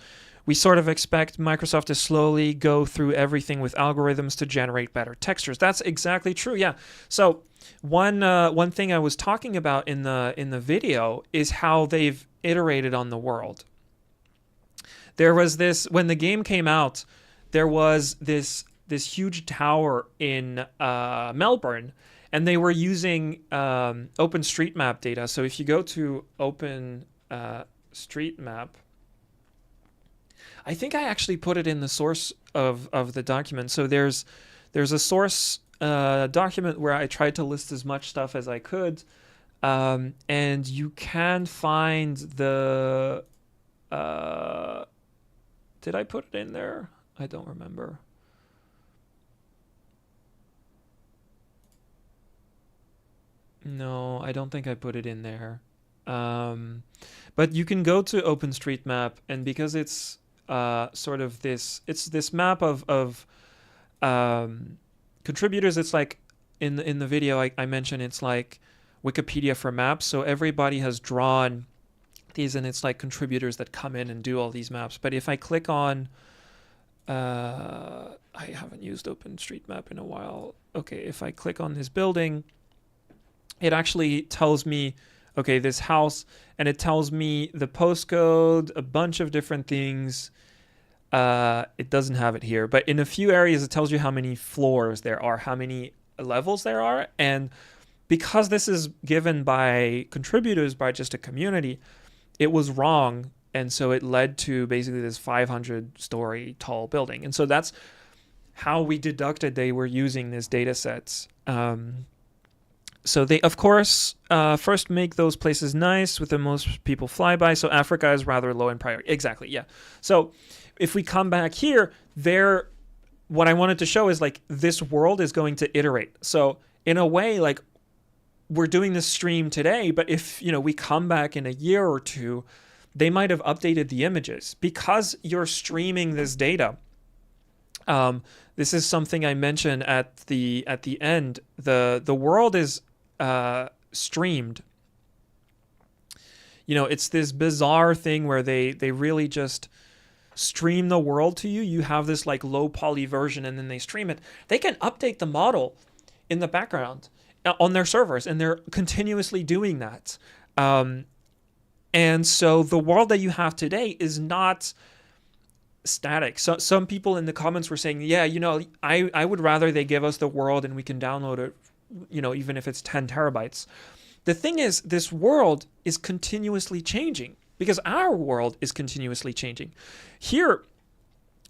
We sort of expect Microsoft to slowly go through everything with algorithms to generate better textures. That's exactly true, yeah. So one thing I was talking about in the video is how they've iterated on the world. There was this, when the game came out, there was this huge tower in Melbourne, and they were using OpenStreetMap data. So if you go to OpenStreetMap, I think I actually put it in the source of the document. So there's a source document where I tried to list as much stuff as I could, and you can find the... did I put it in there? I don't remember. No, I don't think I put it in there. But you can go to OpenStreetMap, and because it's sort of this map of contributors. It's like in the video I mentioned, it's like Wikipedia for maps. So everybody has drawn these, and it's like contributors that come in and do all these maps. But if I click on, I haven't used OpenStreetMap in a while. Okay, if I click on this building, it actually tells me, okay, this house, and it tells me the postcode, a bunch of different things. It doesn't have it here, but in a few areas it tells you how many floors there are, how many levels there are. And because this is given by contributors, by just a community, it was wrong. And so it led to basically this 500-story tall building. And so that's how we deducted they were using these data sets. So they, of course, first make those places nice with the most people fly by. So Africa is rather low in priority. Exactly, yeah. So if we come back here, what I wanted to show is like this world is going to iterate. So in a way, like we're doing this stream today, but if we come back in a year or two, they might have updated the images because you're streaming this data. This is something I mentioned at the end. The world is streamed. You know, it's this bizarre thing where they really just stream the world to you. You have this like low poly version and then they stream it. They can update the model in the background on their servers, and they're continuously doing that. And so the world that you have today is not static. So some people in the comments were saying, yeah, you know, I would rather they give us the world and we can download it, you know, even if it's 10 terabytes. The thing is, this world is continuously changing, because our world is continuously changing. Here,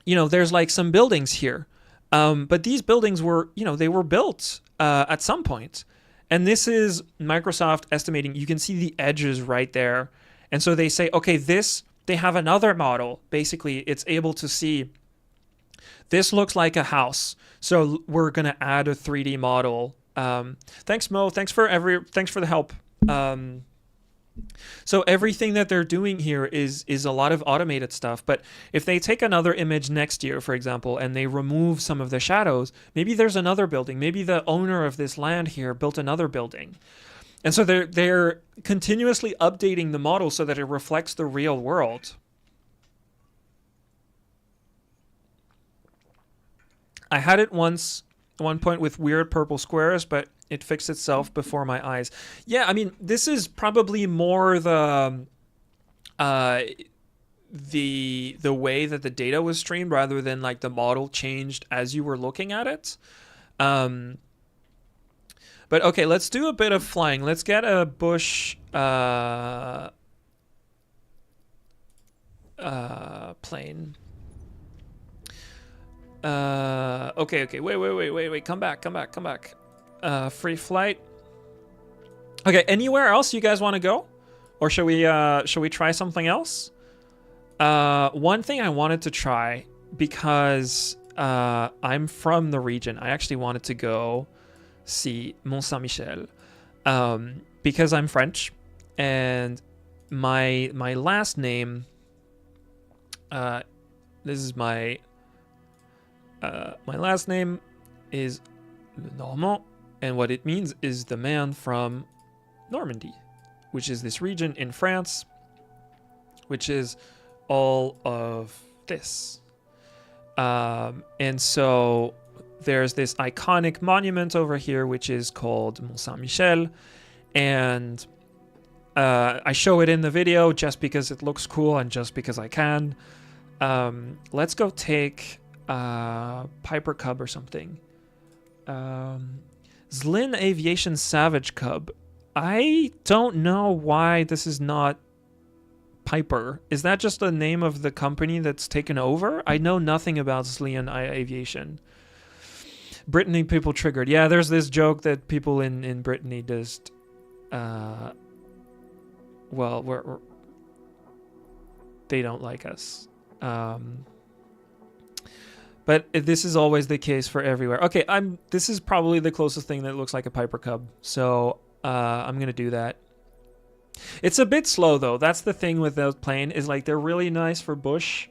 you know, there's like some buildings here, but these buildings were, you know, they were built at some point. And this is Microsoft estimating. You can see the edges right there. And so they say, okay, they have another model. Basically, it's able to see, this looks like a house. So we're going to add a 3D model. Thanks, Mo. Thanks for the help. So everything that they're doing here is a lot of automated stuff. But if they take another image next year, for example, and they remove some of the shadows, maybe there's another building. Maybe the owner of this land here built another building. And so they're continuously updating the model so that it reflects the real world. I had it once at one point with weird purple squares, but it fixed itself before my eyes. Yeah, I mean, this is probably more the way that the data was streamed rather than like the model changed as you were looking at it. But okay, let's do a bit of flying. Let's get a bush plane. Okay, wait, come back. Free flight. Okay, anywhere else you guys want to go? Or should we try something else? One thing I wanted to try, because I'm from the region, I actually wanted to go see Mont Saint-Michel, because I'm French, and my last name, this is my last name is Normand, and what it means is the man from Normandy, which is this region in France, which is all of this. And so there's this iconic monument over here, which is called Mont Saint-Michel, and I show it in the video just because it looks cool and just because I can. Let's go take Piper Cub or something. Zlin Aviation Savage Cub. I don't know why this is not Piper. Is that just the name of the company that's taken over? I know nothing about Zlin Aviation. Brittany people triggered. Yeah, there's this joke that people in Brittany just well, they don't like us. But this is always the case for everywhere. Okay, this is probably the closest thing that looks like a Piper Cub. So I'm going to do that. It's a bit slow, though. That's the thing with those plane, is like they're really nice for bush,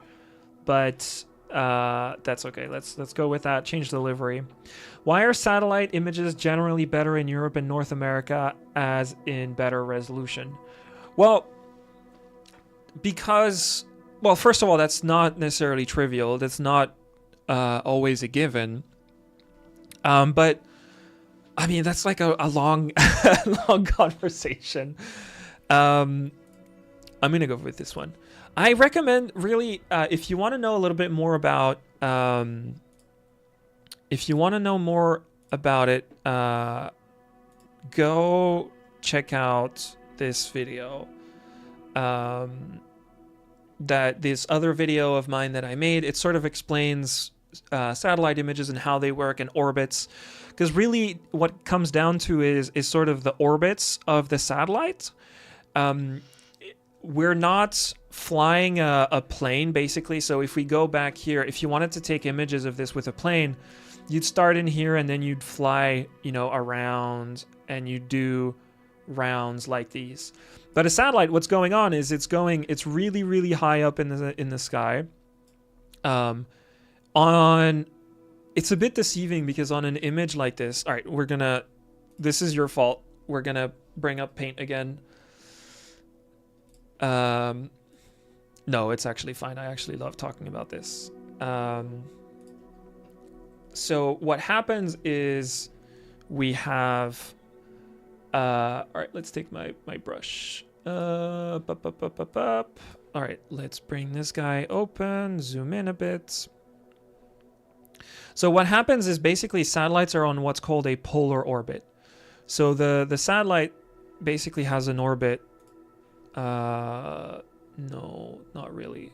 but that's okay. Let's go with that. Change the livery. Why are satellite images generally better in Europe and North America as in better resolution? Well, because, well, first of all, that's not necessarily trivial. That's not always a given. But I mean, that's like a long, long conversation. I'm going to go with this one. I recommend really, if you want to know a little bit more about, go check out this video. This other video of mine that I made, it sort of explains satellite images and how they work and orbits, because really what comes down to is sort of the orbits of the satellite. We're not flying a plane, basically. So if we go back here, if you wanted to take images of this with a plane, you'd start in here and then you'd fly, around, and you do rounds like these. But a satellite, what's going on is it's really, really high up in the sky. It's a bit deceiving because on an image like this, all right, this is your fault. We're gonna bring up paint again. No, it's actually fine. I actually love talking about this. So what happens is we have, all right, let's take my brush. All right, let's bring this guy open, zoom in a bit. So what happens is basically satellites are on what's called a polar orbit. So the satellite basically has an orbit. No, not really.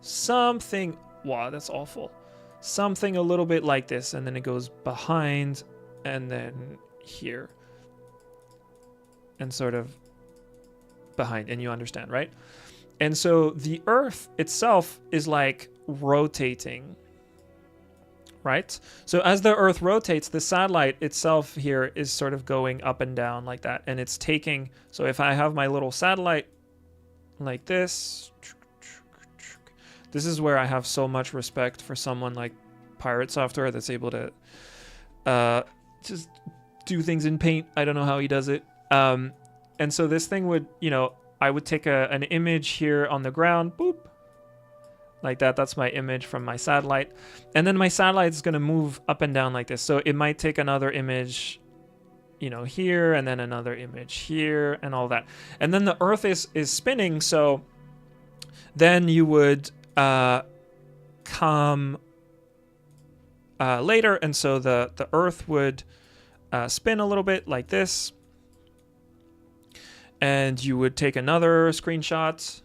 Something, wow, that's awful. Something a little bit like this, and then it goes behind, and then here. And sort of behind, and you understand, right? And so the Earth itself is like rotating, right? So as the Earth rotates, the satellite itself here is sort of going up and down like that, and it's taking, so if I have my little satellite like this is where I have so much respect for someone like Pirate Software that's able to just do things in Paint. I don't know how he does it. And so this thing would, I would take an image here on the ground, boop, like that. That's my image from my satellite. And then my satellite is going to move up and down like this. So it might take another image, here, and then another image here, and all that. And then the Earth is spinning, so then you would come later, and so the Earth would spin a little bit like this, and you would take another screenshot,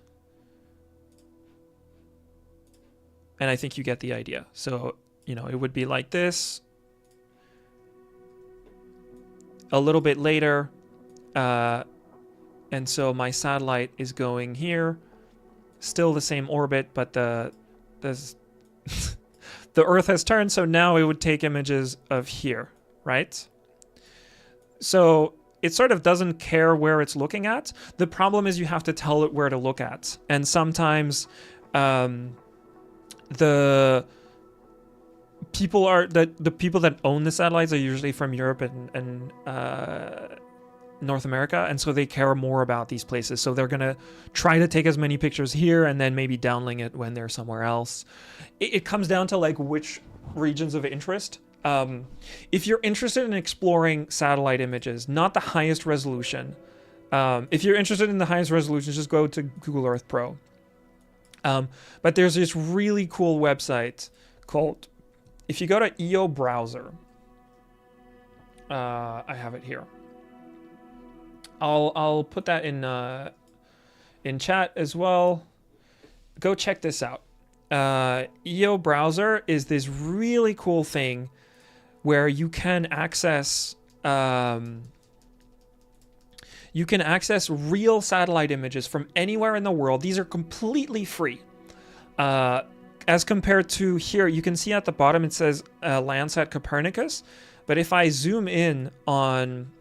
and I think you get the idea. So it would be like this. A little bit later, and so my satellite is going here, still the same orbit, but the Earth has turned, so now it would take images of here, right? So it sort of doesn't care where it's looking at. The problem is you have to tell it where to look at, and sometimes the people that own the satellites are usually from Europe and North America, and so they care more about these places. So they're gonna try to take as many pictures here and then maybe downlink it when they're somewhere else. It comes down to like which regions of interest. If you're interested in exploring satellite images, not the highest resolution. If you're interested in the highest resolution, just go to Google Earth Pro. But there's this really cool website called, if you go to EO Browser, I have it here. I'll put that in chat as well. Go check this out. EO Browser is this really cool thing where you can access real satellite images from anywhere in the world. These are completely free. As compared to here, you can see at the bottom it says Landsat Copernicus. But if I zoom in on,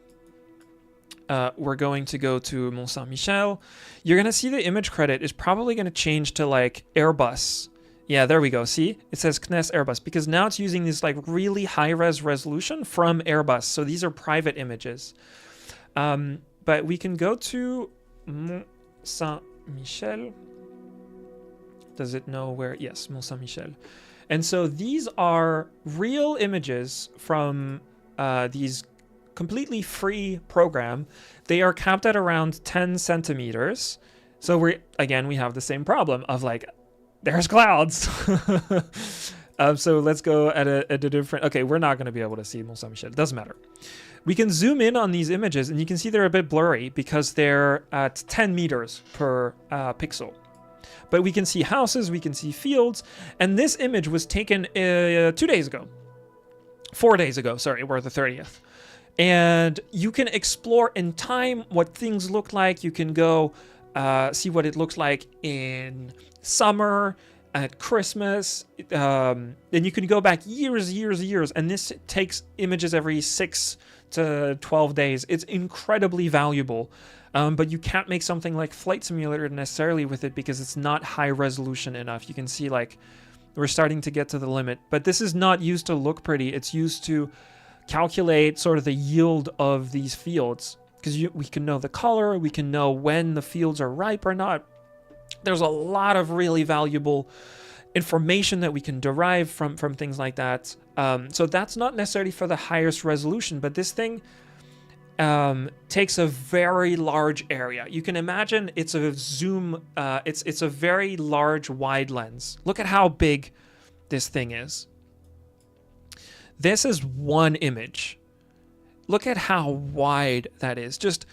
we're going to go to Mont Saint-Michel, you're going to see the image credit is probably going to change to like Airbus. Yeah, there we go. See, it says CNES Airbus because now it's using this like really high-res resolution from Airbus. So these are private images. But we can go to Mont Saint-Michel. Does it know where? Yes, Mont Saint-Michel. And so these are real images from these completely free program. They are capped at around 10 centimeters. So we have the same problem of like, there's clouds. So let's go at a different, okay, we're not going to be able to see Mont Saint-Michel. It doesn't matter. We can zoom in on these images and you can see they're a bit blurry because they're at 10 meters per pixel. But we can see houses, we can see fields, and this image was taken 4 days ago, sorry, we're the 30th. And you can explore in time what things look like. You can go see what it looks like in summer, at Christmas, and you can go back years, and this takes images every 6 to 12 days. It's incredibly valuable. But you can't make something like Flight Simulator necessarily with it because it's not high resolution enough. You can see like we're starting to get to the limit. But this is not used to look pretty. It's used to calculate sort of the yield of these fields. because we can know the color, we can know when the fields are ripe or not. There's a lot of really valuable information that we can derive from things like that. So that's not necessarily for the highest resolution, but this thing takes a very large area. You can imagine it's a zoom, it's a very large wide lens. Look at how big this thing is. This is one image. Look at how wide that is. Just,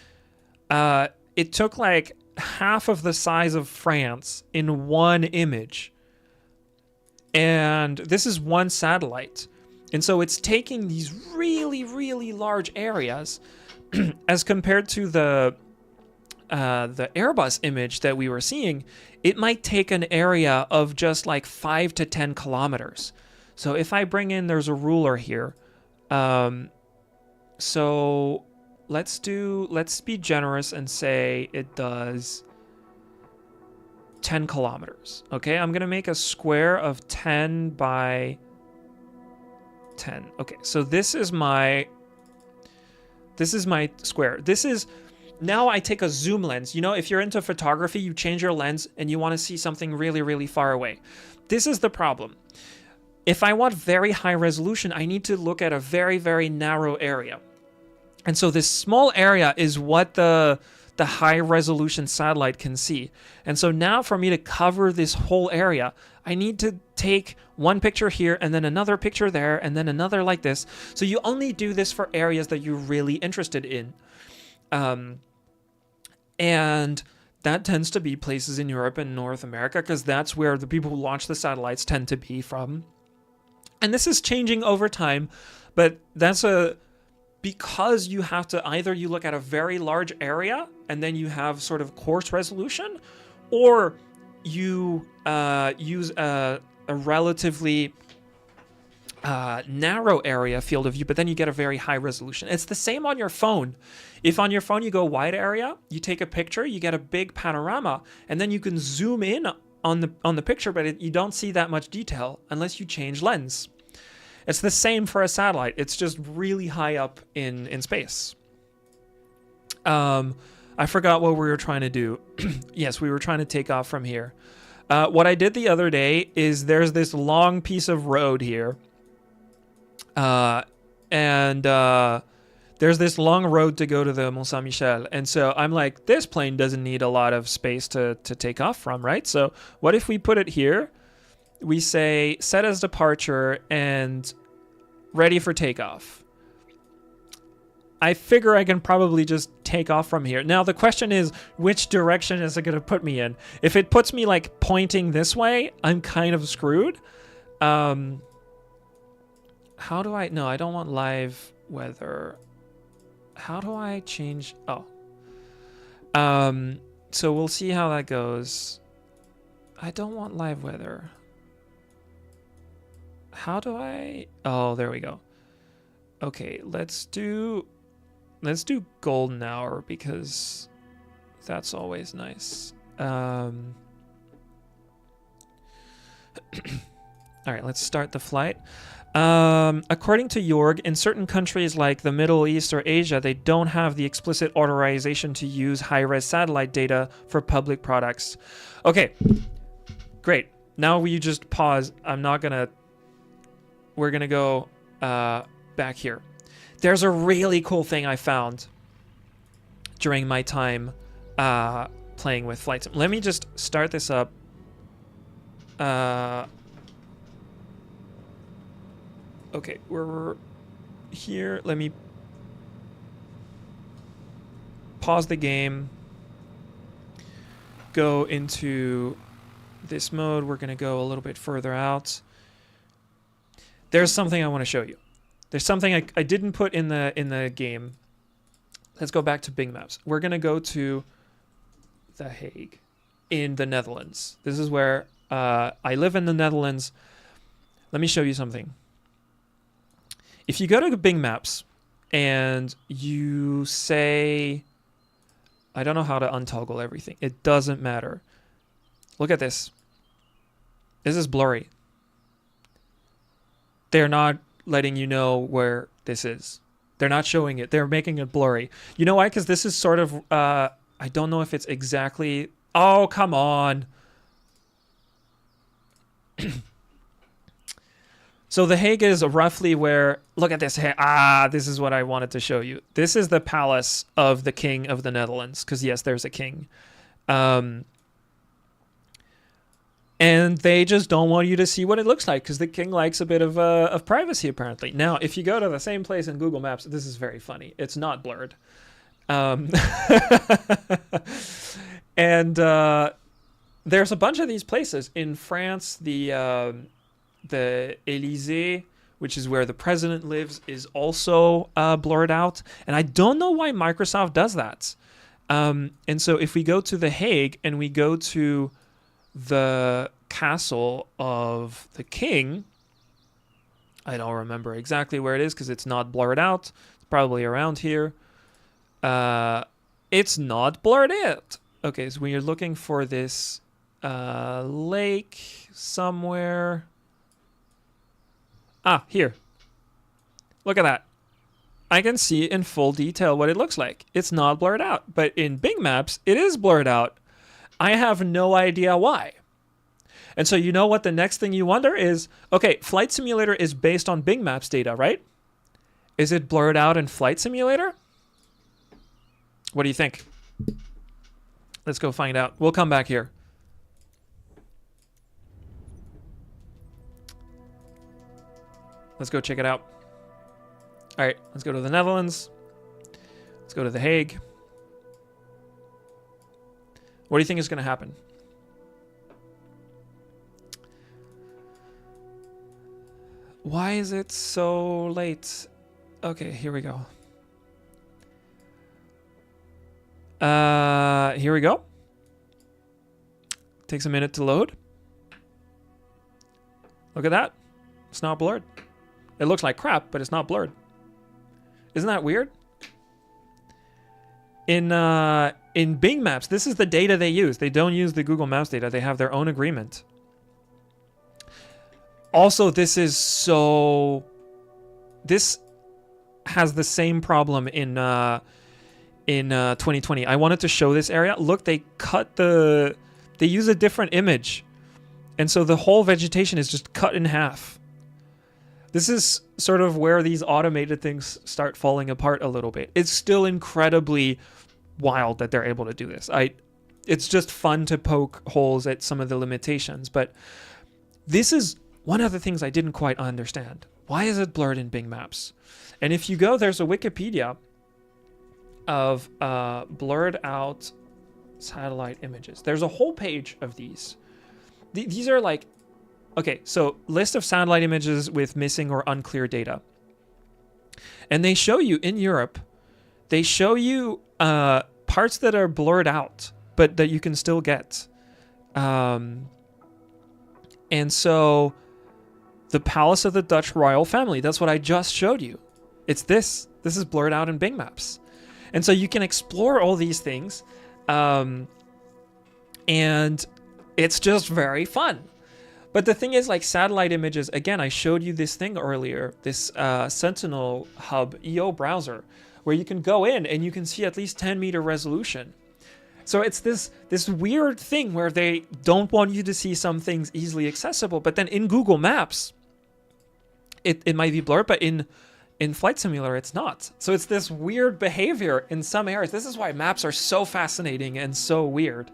it took like half of the size of France in one image. And this is one satellite. And so it's taking these really, really large areas as compared to the Airbus image that we were seeing. It might take an area of just like 5 to 10 kilometers. So if I bring in, there's a ruler here. So let's be generous and say it does 10 kilometers. Okay, I'm gonna make a square of 10 by 10. Okay, so this is my square. This is, now I take a zoom lens. You know, if you're into photography, you change your lens and you want to see something really, really far away. This is the problem. If I want very high resolution, I need to look at a very, very narrow area. And so this small area is what the high resolution satellite can see. And so now for me to cover this whole area, I need to take one picture here and then another picture there and then another like this. So you only do this for areas that you're really interested in. And that tends to be places in Europe and North America, because that's where the people who launch the satellites tend to be from. And this is changing over time, but that's because you have to, either you look at a very large area and then you have sort of coarse resolution, or you use a relatively narrow area field of view, but then you get a very high resolution. It's the same on your phone. If on your phone you go wide area, you take a picture, you get a big panorama, and then you can zoom in on the picture, but you don't see that much detail unless you change lens. It's the same for a satellite. It's just really high up in space. I forgot what we were trying to do. Yes, we were trying to take off from here. What I did the other day is there's this long piece of road here. And there's this long road to go to the Mont Saint-Michel. And so I'm like, this plane doesn't need a lot of space to take off from, right? So what if we put it here? We say set as departure and ready for takeoff. I figure I can probably just take off from here. Now the question is, which direction is it going to put me in? If it puts me like pointing this way, I'm kind of screwed. How do I, no, I don't want live weather. How do I change? Oh. So we'll see how that goes. I don't want live weather. How do I? Oh, there we go. Okay, let's do golden hour because that's always nice. All right, let's start the flight. According to Jorg, in certain countries like the Middle East or Asia, they don't have the explicit authorization to use high-res satellite data for public products. Okay, great. Now we just pause. We're gonna go back here. There's a really cool thing I found during my time playing with flight sim. Let me just start this up. Okay, we're here. Let me pause the game. Go into this mode. We're gonna go a little bit further out. There's something I want to show you. There's something I didn't put in the game. Let's go back to Bing Maps. We're gonna go to The Hague in the Netherlands. This is where I live in the Netherlands. Let me show you something. If you go to Bing Maps and you say, I don't know how to untoggle everything. It doesn't matter. Look at this. This is blurry. They're not letting you know where this is. They're not showing it. They're making it blurry. You know why? Because this is sort of, I don't know if it's exactly, oh, come on. So The Hague is roughly where, look at this. This is what I wanted to show you. This is the palace of the king of the Netherlands. Because yes, there's a king. And they just don't want you to see what it looks like because the king likes a bit of privacy, apparently. Now, if you go to the same place in Google Maps, this is very funny. It's not blurred. And there's a bunch of these places. In France, the Élysée, which is where the president lives, is also blurred out. And I don't know why Microsoft does that. And so if we go to The Hague and we go to the castle of the king, I don't remember exactly where it is because it's not blurred out. It's probably around here. It's not blurred out. Okay, so when you're looking for this lake somewhere. Here. Look at that. I can see in full detail what it looks like. It's not blurred out, but in Bing Maps, it is blurred out. I have no idea why. And so you know what the next thing you wonder is, okay, Flight Simulator is based on Bing Maps data, right? Is it blurred out in Flight Simulator? What do you think? Let's go find out. We'll come back here. Let's go check it out. All right, let's go to the Netherlands. Let's go to The Hague. What do you think is going to happen? Why is it so late? Okay, here we go. Here we go. Takes a minute to load. Look at that. It's not blurred. It looks like crap, but it's not blurred. Isn't that weird? In Bing Maps, this is the data they use. They don't use the Google Maps data. They have their own agreement. Also, this has the same problem in 2020. I wanted to show this area. Look, they use a different image. And so the whole vegetation is just cut in half. This is sort of where these automated things start falling apart a little bit. It's still incredibly wild that they're able to do this. It's just fun to poke holes at some of the limitations, but this is one of the things I didn't quite understand. Why is it blurred in Bing Maps? And if you go, there's a Wikipedia of blurred out satellite images. There's a whole page of these. These are like, okay, so list of satellite images with missing or unclear data. And they show you in Europe, they show you parts that are blurred out, but that you can still get. And so the Palace of the Dutch Royal Family, that's what I just showed you. It's this. This is blurred out in Bing Maps. And so you can explore all these things. And it's just very fun. But the thing is, like satellite images, again, I showed you this thing earlier, this Sentinel Hub EO browser, where you can go in and you can see at least 10-meter resolution. So it's this weird thing where they don't want you to see some things easily accessible, but then in Google Maps, it might be blurred, but in Flight Simulator, it's not. So it's this weird behavior in some areas. This is why maps are so fascinating and so weird.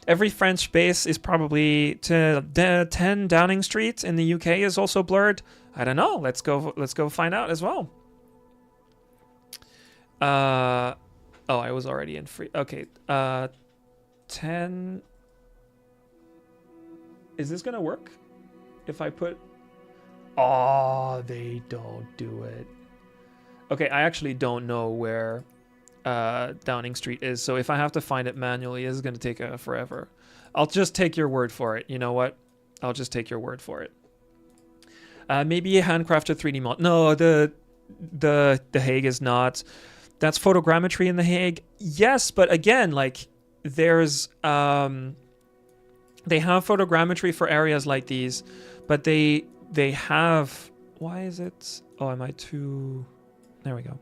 Every French base is probably 10 Downing Street in the UK is also blurred. I don't know. Let's go find out as well. Oh, I was already in free. Okay. 10. Is this going to work? If I put... Oh, they don't do it. Okay, I actually don't know where Downing Street is, so if I have to find it manually, this is going to take forever. I'll just take your word for it. You know what? I'll just take your word for it. Maybe a handcrafted 3D model. No, the Hague is not. That's photogrammetry in the Hague. Yes, but again, like there's they have photogrammetry for areas like these, but they have, why is it? Oh, am I too? There we go.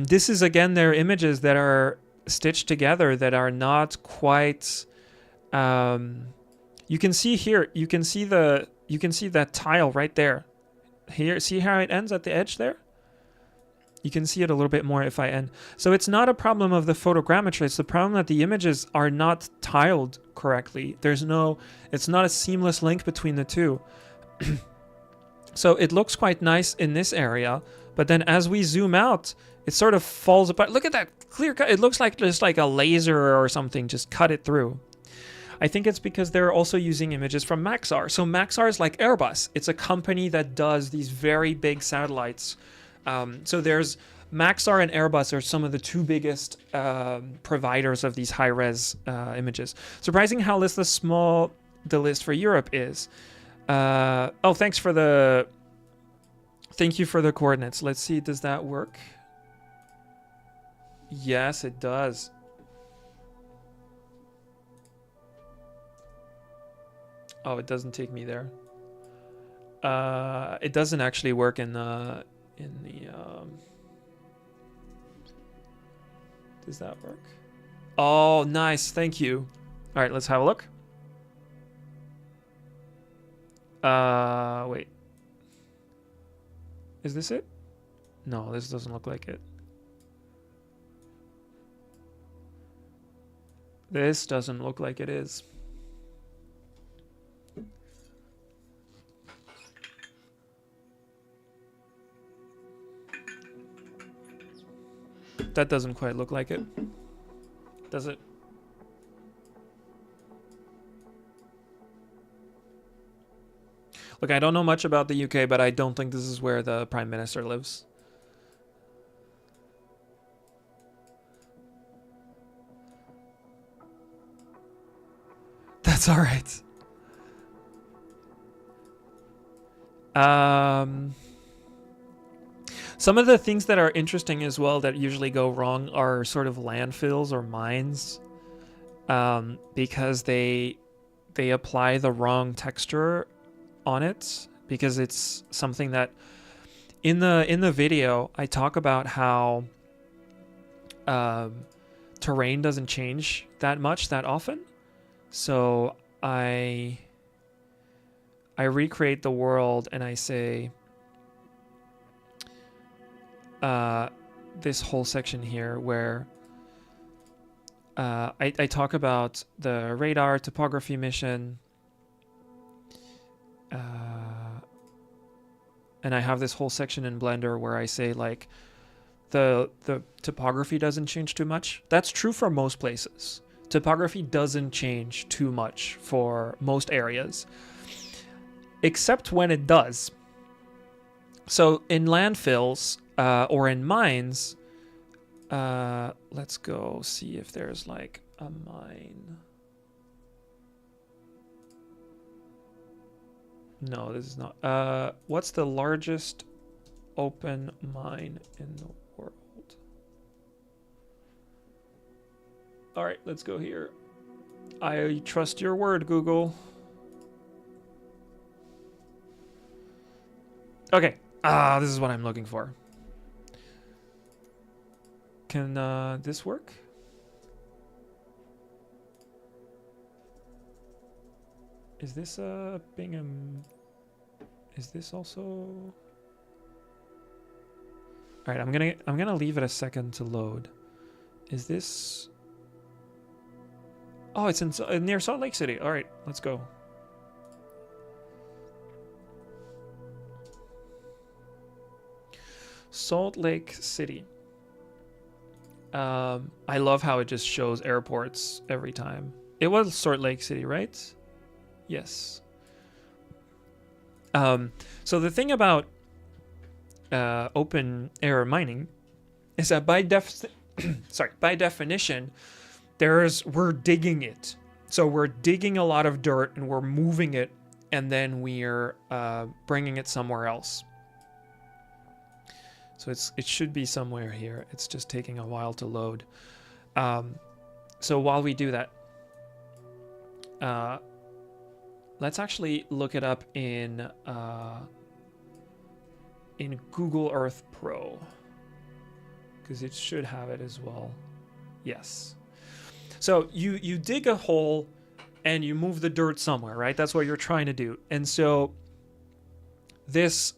This is again their images that are stitched together that are not quite. You can see here. You can see that tile right there. Here, see how it ends at the edge there? You can see it a little bit more if I end. So it's not a problem of the photogrammetry. It's the problem that the images are not tiled correctly. It's not a seamless link between the two. So it looks quite nice in this area, but then as we zoom out, it sort of falls apart. Look at that clear cut. It looks like just like a laser or something just cut it through. I think it's because they're also using images from Maxar. So Maxar is like Airbus. It's a company that does these very big satellites. So there's Maxar and Airbus are some of the two biggest providers of these high-res images. Surprising how small the list for Europe is. Oh, thank you for the coordinates. Let's see, does that work? Yes, it does. Oh, it doesn't take me there. It doesn't actually work in the does that work? Oh, nice. Thank you. All right, let's have a look. Wait. Is this it? No, this doesn't look like it. This doesn't look like it is. That doesn't quite look like it. Does it? Look, I don't know much about the UK, but I don't think this is where the Prime Minister lives. That's all right. Some of the things that are interesting as well that usually go wrong are sort of landfills or mines, because they apply the wrong texture on it, because it's something that in the video I talk about how terrain doesn't change that much that often. So I recreate the world and I say this whole section here where I talk about the radar topography mission, and I have this whole section in Blender where I say like the topography doesn't change too much. That's true for most places. Topography doesn't change too much for most areas, except when it does. So in landfills or in mines, let's go see if there's like a mine. No, this is not. What's the largest open mine in the world? All right, let's go here. I trust your word, Google. Okay. This is what I'm looking for. Can this work? Is this Bingham? Is this also? All right, I'm gonna leave it a second to load. Is this? Oh, it's in near Salt Lake City. All right, let's go. Salt Lake City. I love how it just shows airports every time. It was Salt Lake City, right? Yes. So the thing about open air mining is that by definition, we're digging it. So we're digging a lot of dirt and we're moving it, and then we're bringing it somewhere else. So it should be somewhere here. It's just taking a while to load. So while we do that, let's actually look it up in Google Earth Pro. because it should have it as well. Yes. So you dig a hole and you move the dirt somewhere, right? That's what you're trying to do. And so this,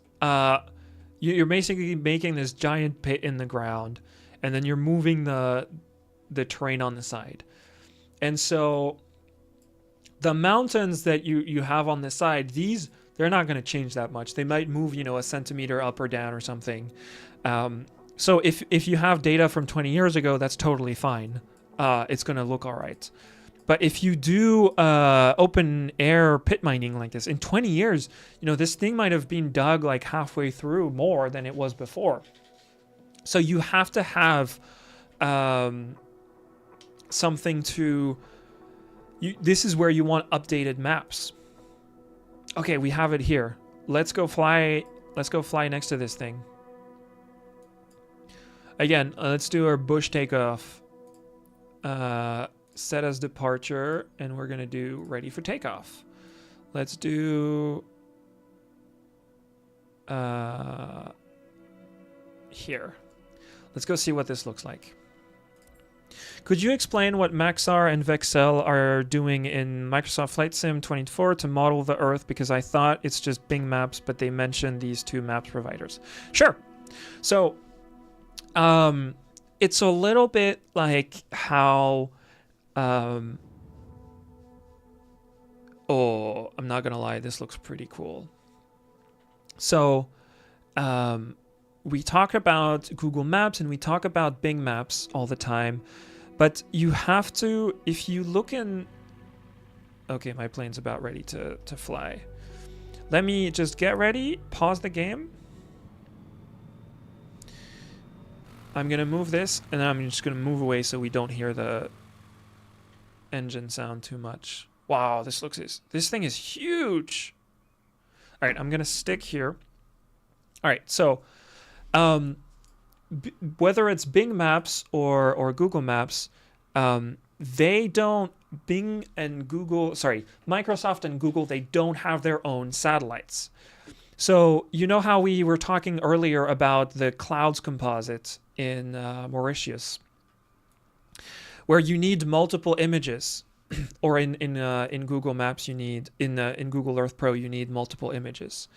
you're basically making this giant pit in the ground, and then you're moving the terrain on the side. And so the mountains that you have on the side, they're not going to change that much. They might move, a centimeter up or down or something. So if you have data from 20 years ago, that's totally fine. It's going to look all right. But if you do open air pit mining like this, in 20 years, this thing might have been dug like halfway through more than it was before. So you have to have something to... this is where you want updated maps. Okay, we have it here. Let's go fly next to this thing. Again, let's do our bush takeoff. Set as departure, and we're gonna do ready for takeoff. Let's do here. Let's go see what this looks like. Could you explain what Maxar and Vexel are doing in Microsoft Flight Sim 24 to model the Earth? Because I thought it's just Bing Maps, but they mentioned these two maps providers. Sure. So it's a little bit like how I'm not gonna lie, this looks pretty cool. So we talk about Google Maps and we talk about Bing Maps all the time, but you have to, if you look in... Okay, my plane's about ready to fly. Let me just get ready, pause the game. I'm gonna move this, and then I'm just gonna move away so we don't hear the engine sound too much. Wow, this thing is huge. All right, I'm gonna stick here. All right, so whether it's Bing Maps or Google Maps, they don't... Microsoft and Google, they don't have their own satellites. So you know how we were talking earlier about the clouds composite in Mauritius, where you need multiple images, or in Google Maps you need, in Google Earth Pro you need multiple images.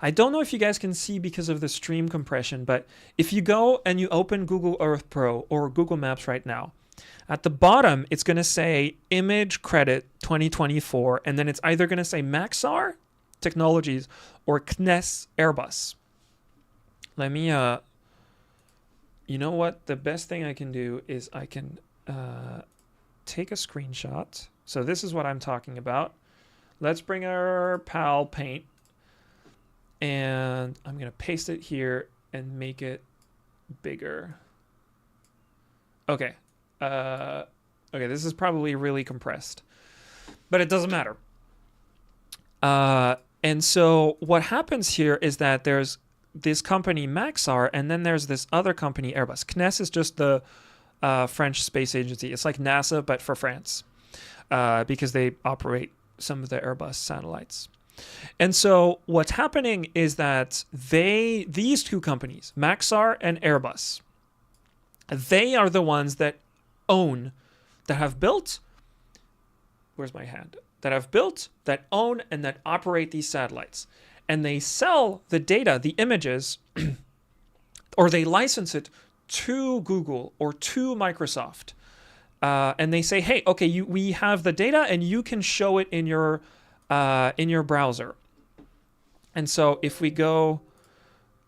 I don't know if you guys can see because of the stream compression, but if you go and you open Google Earth Pro or Google Maps right now, at the bottom it's going to say Image Credit 2024, and then it's either going to say Maxar Technologies or CNES Airbus. Let me you know what, the best thing I can do is I can take a screenshot. So this is what I'm talking about. Let's bring our pal Paint, and I'm gonna paste it here and make it bigger. Okay. Okay, this is probably really compressed, but it doesn't matter. And so what happens here is that there's this company Maxar, and then there's this other company Airbus. CNES is just the French space agency. It's like NASA, but for France, because they operate some of the Airbus satellites. And so what's happening is that these two companies, Maxar and Airbus, they are the ones that have built, where's my hand? That have built, that own, and that operate these satellites. And they sell the data, the images, or they license it to Google or to Microsoft. And they say, hey, okay, we have the data and you can show it in your browser. And so if we go,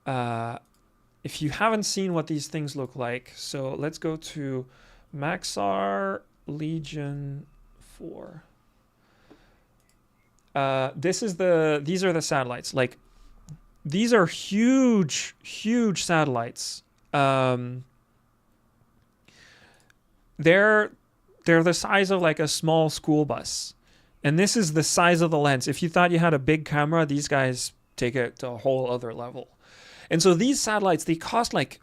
if you haven't seen what these things look like, so let's go to Maxar Legion 4. These are the satellites. Like, these are huge satellites. They're the size of like a small school bus. And this is the size of the lens. If you thought you had a big camera, these guys take it to a whole other level. And so these satellites, they cost like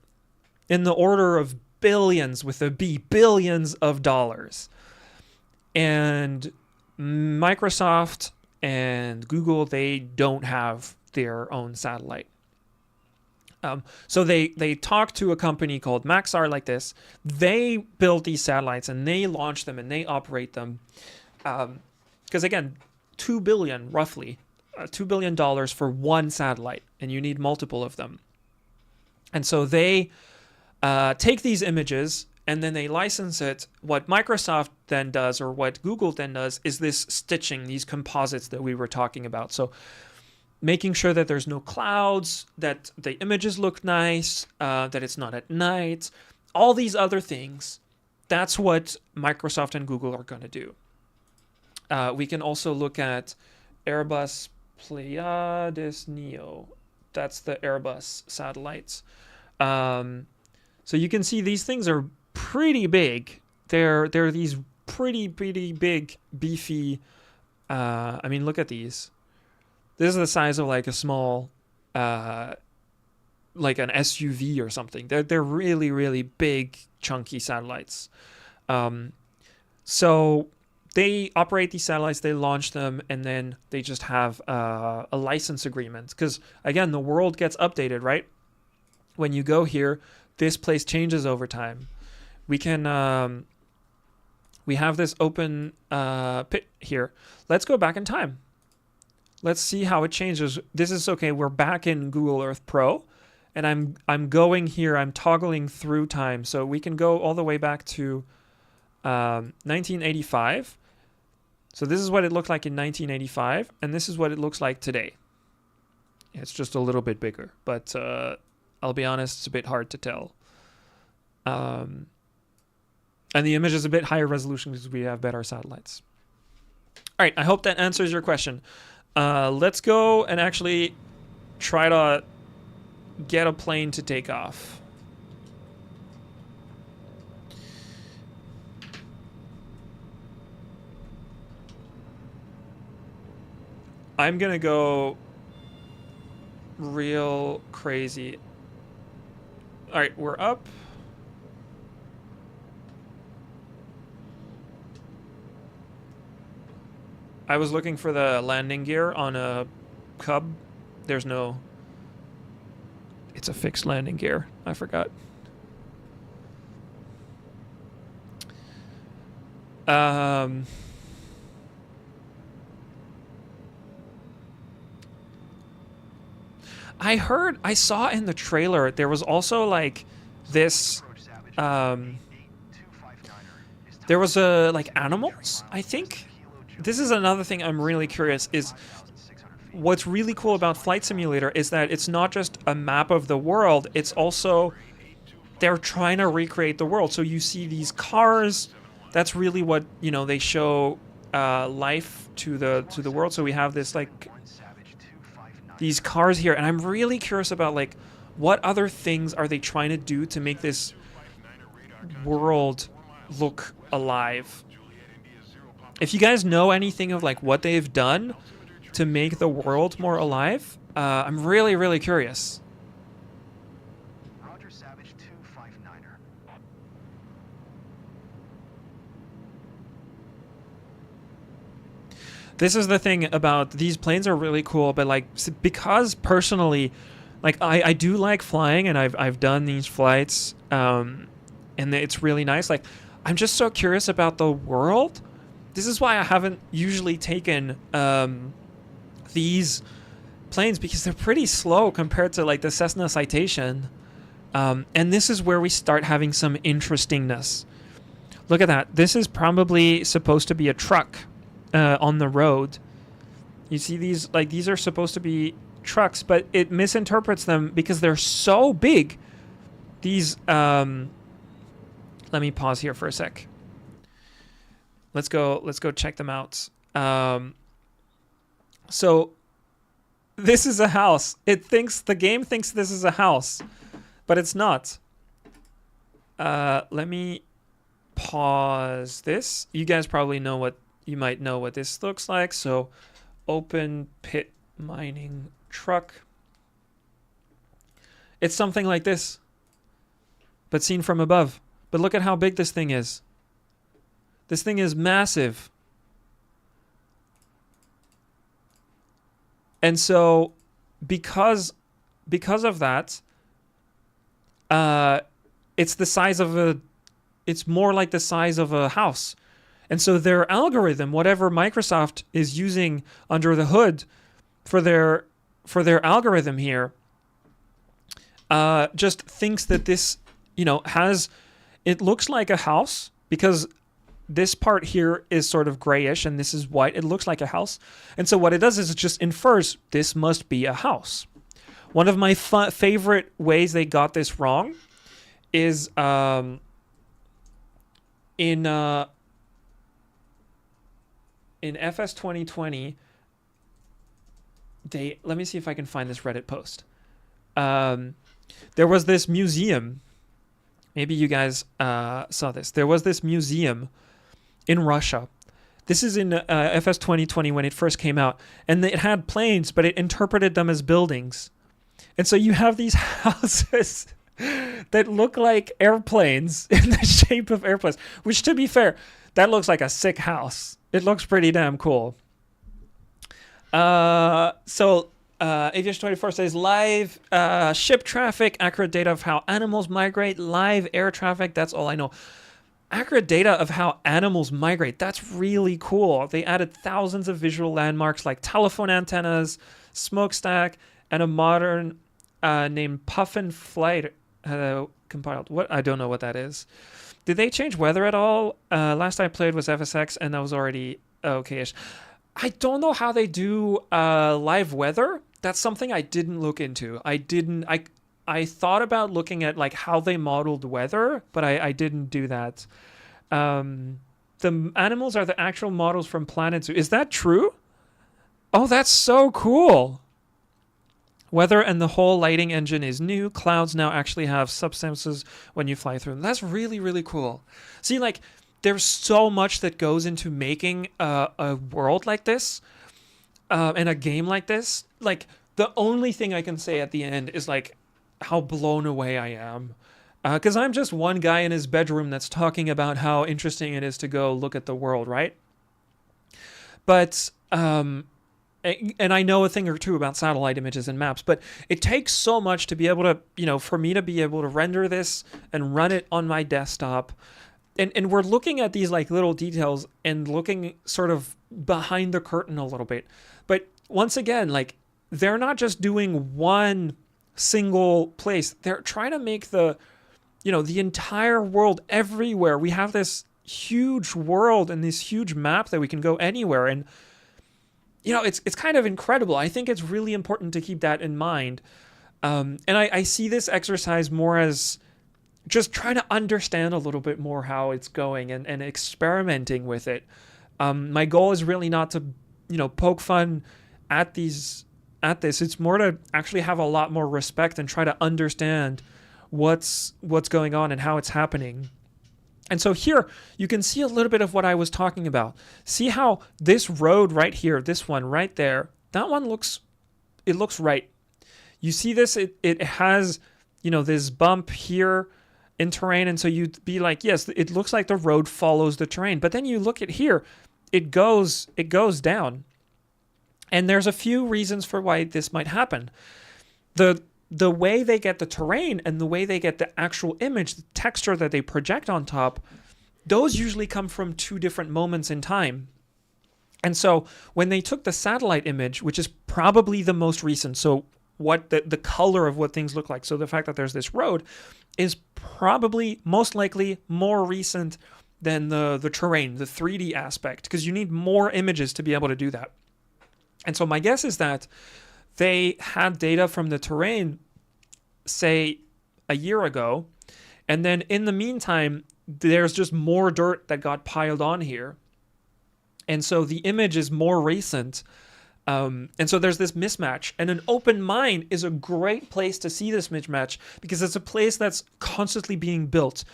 in the order of billions, with a B, billions of dollars. And Microsoft and Google, they don't have their own satellite. So they talk to a company called Maxar like this. They build these satellites and they launch them and they operate them. Because again, 2 billion roughly, $2 billion for one satellite, and you need multiple of them. And so they take these images and then they license it. What Microsoft then does, or what Google then does, is this stitching, these composites that we were talking about. So making sure that there's no clouds, that the images look nice, that it's not at night, all these other things. That's what Microsoft and Google are going to do. We can also look at Airbus Pleiades Neo. That's the Airbus satellites. So you can see these things are pretty big. They're these pretty big, beefy. I mean, look at these. This is the size of like a small, like an SUV or something. They're really big, chunky satellites. So they operate these satellites, they launch them, and then they just have a license agreement. Because again, the world gets updated, right? When you go here, this place changes over time. We can, we have this open pit here. Let's go back in time. Let's see how it changes. This is okay. We're back in Google Earth Pro, and I'm going here. I'm toggling through time, so we can go all the way back to 1985. So this is what it looked like in 1985, and this is what it looks like today. It's just a little bit bigger, but I'll be honest, it's a bit hard to tell. And the image is a bit higher resolution because we have better satellites. All right, I hope that answers your question. Let's go and actually try to get a plane to take off. I'm gonna go real crazy. All right, we're up. I was looking for the landing gear on a Cub. There's no... It's a fixed landing gear. I forgot. I saw in the trailer, there was also like this, there was like animals, I think. This is another thing I'm really curious is what's really cool about Flight Simulator is that it's not just a map of the world, it's also they're trying to recreate the world. So you see these cars, that's really what, you know, they show life to the world. So we have this like these cars here, and I'm really curious about like what other things are they trying to do to make this world look alive. If you guys know anything of like what they've done to make the world more alive, I'm really curious. Roger, Savage 259er. This is the thing about these planes are really cool, but like because personally, like I do like flying, and I've done these flights, and it's really nice. Like I'm just so curious about the world. This is why I haven't usually taken these planes, because they're pretty slow compared to like the Cessna Citation. And this is where we start having some interestingness. Look at that. This is probably supposed to be a truck on the road. You see these, like these are supposed to be trucks, but it misinterprets them because they're so big. These, let me pause here for a sec. Let's go check them out. So this is a house. The game thinks this is a house, but it's not. Let me pause this. You guys probably might know what this looks like. So open pit mining truck. It's something like this, but seen from above. But look at how big this thing is. This thing is massive. And so because of that, it's the size of it's more like the size of a house. And so their algorithm, whatever Microsoft is using under the hood for their algorithm here, just thinks that this, it looks like a house because this part here is sort of grayish and this is white. It looks like a house. And so what it does is it just infers this must be a house. One of my favorite ways they got this wrong is in FS 2020, let me see if I can find this Reddit post. There was this museum. Maybe you guys saw this. There was this museum in Russia. This is in FS 2020 when it first came out. And it had planes, but it interpreted them as buildings. And so you have these houses that look like airplanes in the shape of airplanes, which, to be fair, that looks like a sick house. It looks pretty damn cool. Aviation 24 says live ship traffic, accurate data of how animals migrate, live air traffic. That's all I know. Accurate data of how animals migrate. That's really cool. They added thousands of visual landmarks like telephone antennas, smokestack, and a modern named Puffin Flight compiled. What? I don't know what that is. Did they change weather at all? Last I played was FSX, and that was already okay-ish. I don't know how they do live weather. That's something I didn't look into. I thought about looking at like how they modeled weather, but I didn't do that. The animals are the actual models from Planet Zoo. Is that true? Oh, that's so cool. Weather and the whole lighting engine is new. Clouds now actually have substances when you fly through them. That's really, really cool. See, like, there's so much that goes into making a world like this and a game like this. Like, the only thing I can say at the end is, like, how blown away I am. Because I'm just one guy in his bedroom that's talking about how interesting it is to go look at the world, right? But, and I know a thing or two about satellite images and maps, but it takes so much to be able to, for me to be able to render this and run it on my desktop. And we're looking at these like little details and looking sort of behind the curtain a little bit. But once again, like, they're not just doing one single place. They're trying to make the entire world everywhere. We have this huge world and this huge map that we can go anywhere. And, it's kind of incredible. I think it's really important to keep that in mind. And I see this exercise more as just trying to understand a little bit more how it's going and experimenting with it. My goal is really not to, poke fun at this. It's more to actually have a lot more respect and try to understand what's going on and how it's happening. And so here you can see a little bit of what I was talking about. See how this road right here, this one right there, that one looks right. You see this, it has, this bump here in terrain. And so you'd be like, yes, it looks like the road follows the terrain. But then you look at here, it goes down. And there's a few reasons for why this might happen. The way they get the terrain and the way they get the actual image, the texture that they project on top, those usually come from two different moments in time. And so when they took the satellite image, which is probably the most recent, so what the color of what things look like, so the fact that there's this road is probably most likely more recent than the terrain, the 3D aspect, because you need more images to be able to do that. And so my guess is that they had data from the terrain, say, a year ago, and then in the meantime, there's just more dirt that got piled on here. And so the image is more recent. And so there's this mismatch. And an open mine is a great place to see this mismatch because it's a place that's constantly being built.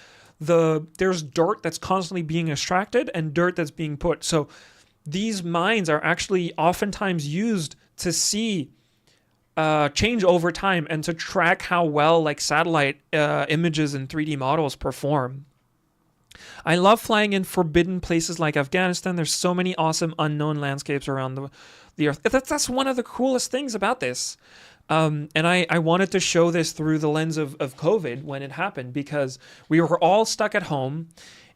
There's dirt that's constantly being extracted and dirt that's being put. So these mines are actually oftentimes used to see change over time and to track how well like satellite images and 3D models perform. I love flying in forbidden places like Afghanistan. There's so many awesome unknown landscapes around the earth. That's one of the coolest things about this. And I wanted to show this through the lens of COVID when it happened, because we were all stuck at home,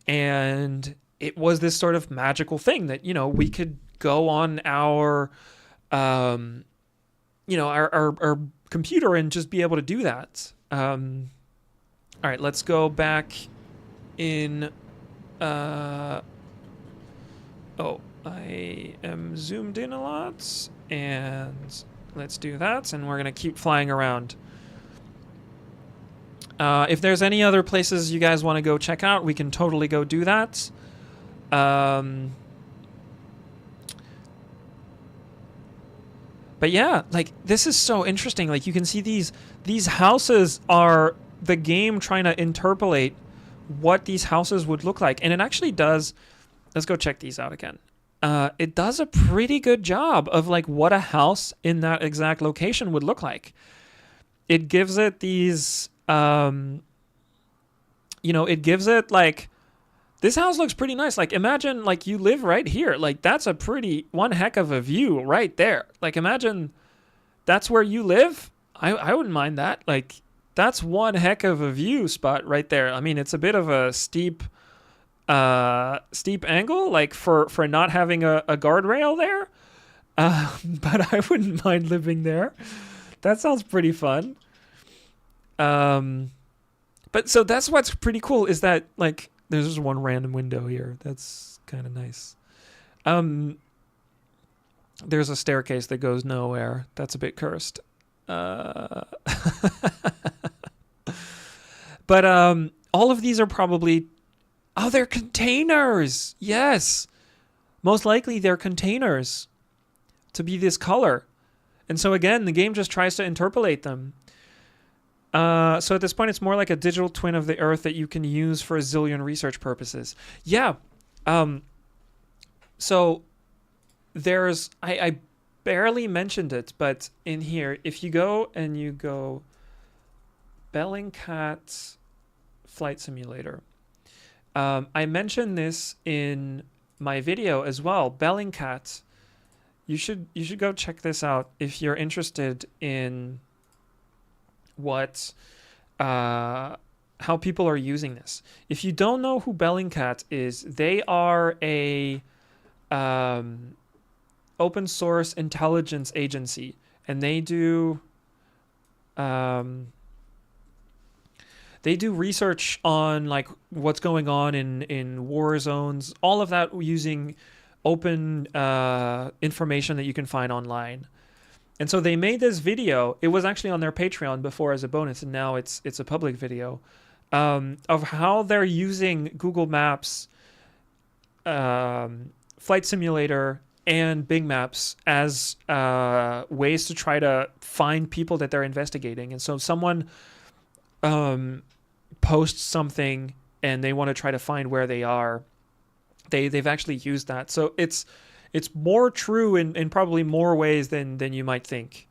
and it was this sort of magical thing that, we could go on our, our computer and just be able to do that. All right, let's go back in. I am zoomed in a lot, and let's do that, and we're going to keep flying around. If there's any other places you guys want to go check out, we can totally go do that. But yeah, like, this is so interesting. Like, you can see these houses are the game trying to interpolate what these houses would look like. And it actually does. Let's go check these out again. It does a pretty good job of like what a house in that exact location would look like. It gives it these, it gives it like, this house looks pretty nice. Like, imagine like you live right here. Like, that's a one heck of a view right there. Like, imagine that's where you live. I wouldn't mind that. Like, that's one heck of a view spot right there. I mean, it's a bit of a steep angle, like for not having a guardrail there. But I wouldn't mind living there. That sounds pretty fun. But so that's what's pretty cool, is that like there's just one random window here. That's kind of nice. There's a staircase that goes nowhere. That's a bit cursed. But all of these are probably, they're containers. Yes. Most likely they're containers to be this color. And so again, the game just tries to interpolate them. So at this point, it's more like a digital twin of the Earth that you can use for a zillion research purposes. Yeah. So there's, I barely mentioned it, but in here, if you go and you go Bellingcat Flight Simulator, I mentioned this in my video as well. Bellingcat, you should go check this out if you're interested in what how people are using this. If you don't know who Bellingcat is, they are a open source intelligence agency, and they do research on like what's going on in war zones, all of that using open information that you can find online. And so they made this video. It was actually on their Patreon before as a bonus, and now it's a public video of how they're using Google Maps, Flight Simulator, and Bing Maps as ways to try to find people that they're investigating. And so someone posts something and they want to try to find where they are, they've actually used that. So it's more true in probably more ways than you might think.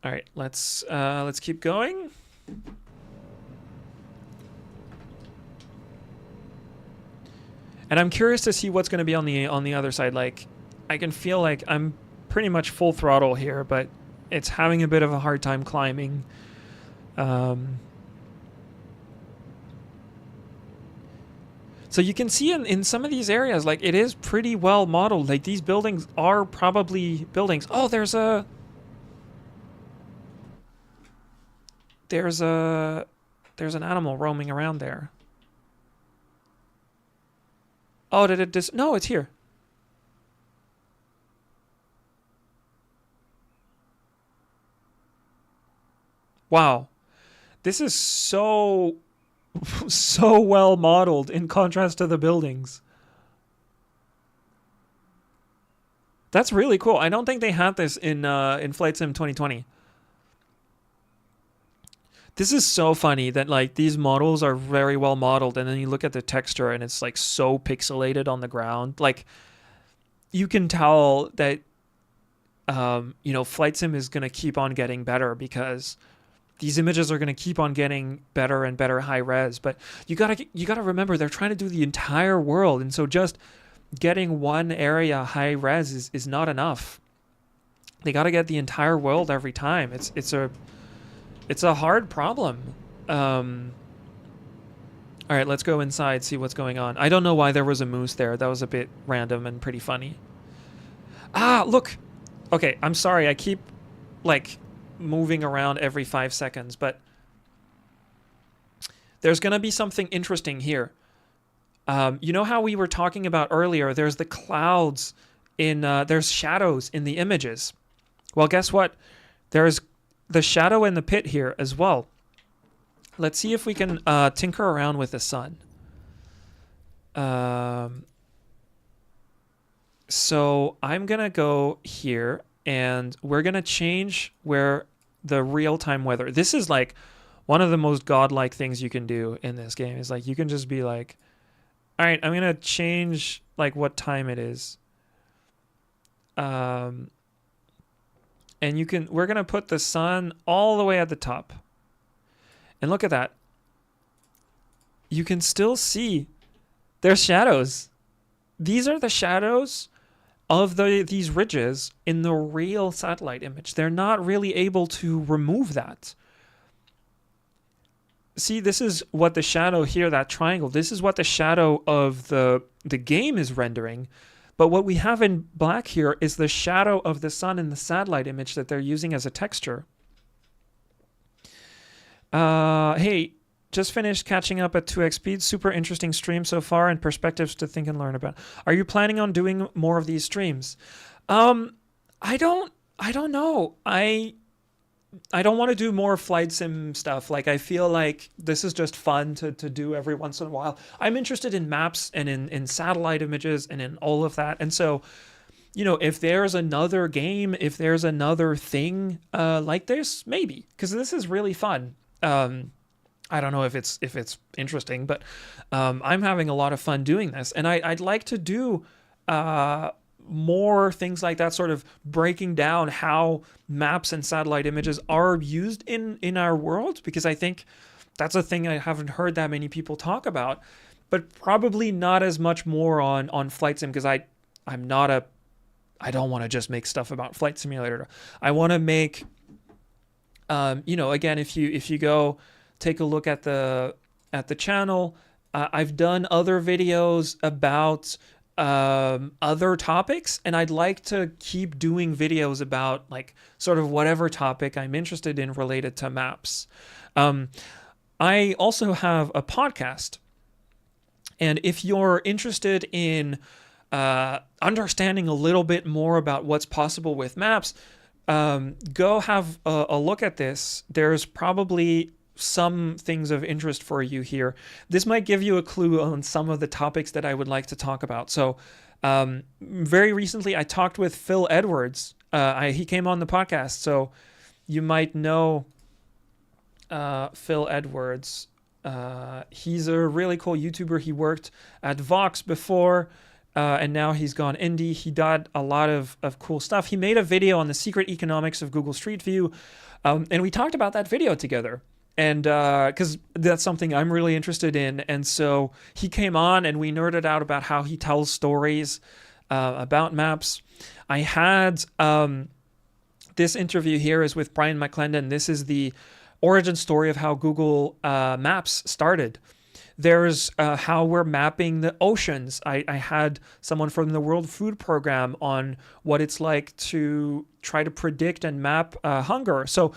All right, let's keep going. And I'm curious to see what's going to be on the other side. Like, I can feel like I'm pretty much full throttle here, but it's having a bit of a hard time climbing. So you can see in some of these areas, like, it is pretty well modeled. Like, these buildings are probably buildings. Oh, there's an animal roaming around there. Oh, did it no, it's here. Wow. This is so well modeled in contrast to the buildings. That's really cool. I don't think they had this in Flight Sim 2020. This is so funny that like these models are very well modeled, and then you look at the texture and it's like so pixelated on the ground. Like, you can tell that Flight Sim is going to keep on getting better because these images are going to keep on getting better and better high res. But you gotta remember, they're trying to do the entire world, and so just getting one area high res is not enough. They got to get the entire world every time. It's a hard problem. All right, let's go inside, see what's going on. I don't know why there was a moose there. That was a bit random and pretty funny. Ah, look. Okay, I'm sorry. I keep like moving around every 5 seconds, but there's going to be something interesting here. You know how we were talking about earlier, there's the clouds there's shadows in the images. Well, guess what? There's the shadow in the pit here as well. Let's see if we can tinker around with the sun. So I'm going to go here, and we're going to change where the real-time weather. This is like one of the most godlike things you can do in this game. Is like you can just be like, all right, I'm going to change like what time it is. And we're going to put the sun all the way at the top. And look at that. You can still see there's shadows. These are the shadows of these ridges in the real satellite image. They're not really able to remove that. See, this is what the shadow here, that triangle, this is what the shadow of the game is rendering. But what we have in black here is the shadow of the sun in the satellite image that they're using as a texture. Hey, just finished catching up at 2x speed. Super interesting stream so far and perspectives to think and learn about. Are you planning on doing more of these streams? I don't know. I don't want to do more flight sim stuff. Like, I feel like this is just fun to do every once in a while. I'm interested in maps and in satellite images and in all of that. And so, you know, if there's another game, if there's another thing like this, maybe, because this is really fun. I don't know if it's interesting, but I'm having a lot of fun doing this, and I'd like to do more things like that, sort of breaking down how maps and satellite images are used in our world, because I think that's a thing I haven't heard that many people talk about, but probably not as much more on flight sim, because I don't want to just make stuff about Flight Simulator. I want to make again, if you go take a look at the channel, I've done other videos about other topics, and I'd like to keep doing videos about like sort of whatever topic I'm interested in related to maps. I also have a podcast, and if you're interested in understanding a little bit more about what's possible with maps, go have a look at this. There's probably some things of interest for you here. This might give you a clue on some of the topics that I would like to talk about. So very recently I talked with Phil Edwards. He came on the podcast, so you might know Phil Edwards. He's a really cool YouTuber. He worked at Vox before, and now he's gone indie. He did a lot of cool stuff. He made a video on the secret economics of Google Street View, and we talked about that video together. And because that's something I'm really interested in. And so he came on and we nerded out about how he tells stories about maps. I had this interview here is with Brian McClendon. This is the origin story of how Google Maps started. There's how we're mapping the oceans. I had someone from the World Food Program on what it's like to try to predict and map hunger. So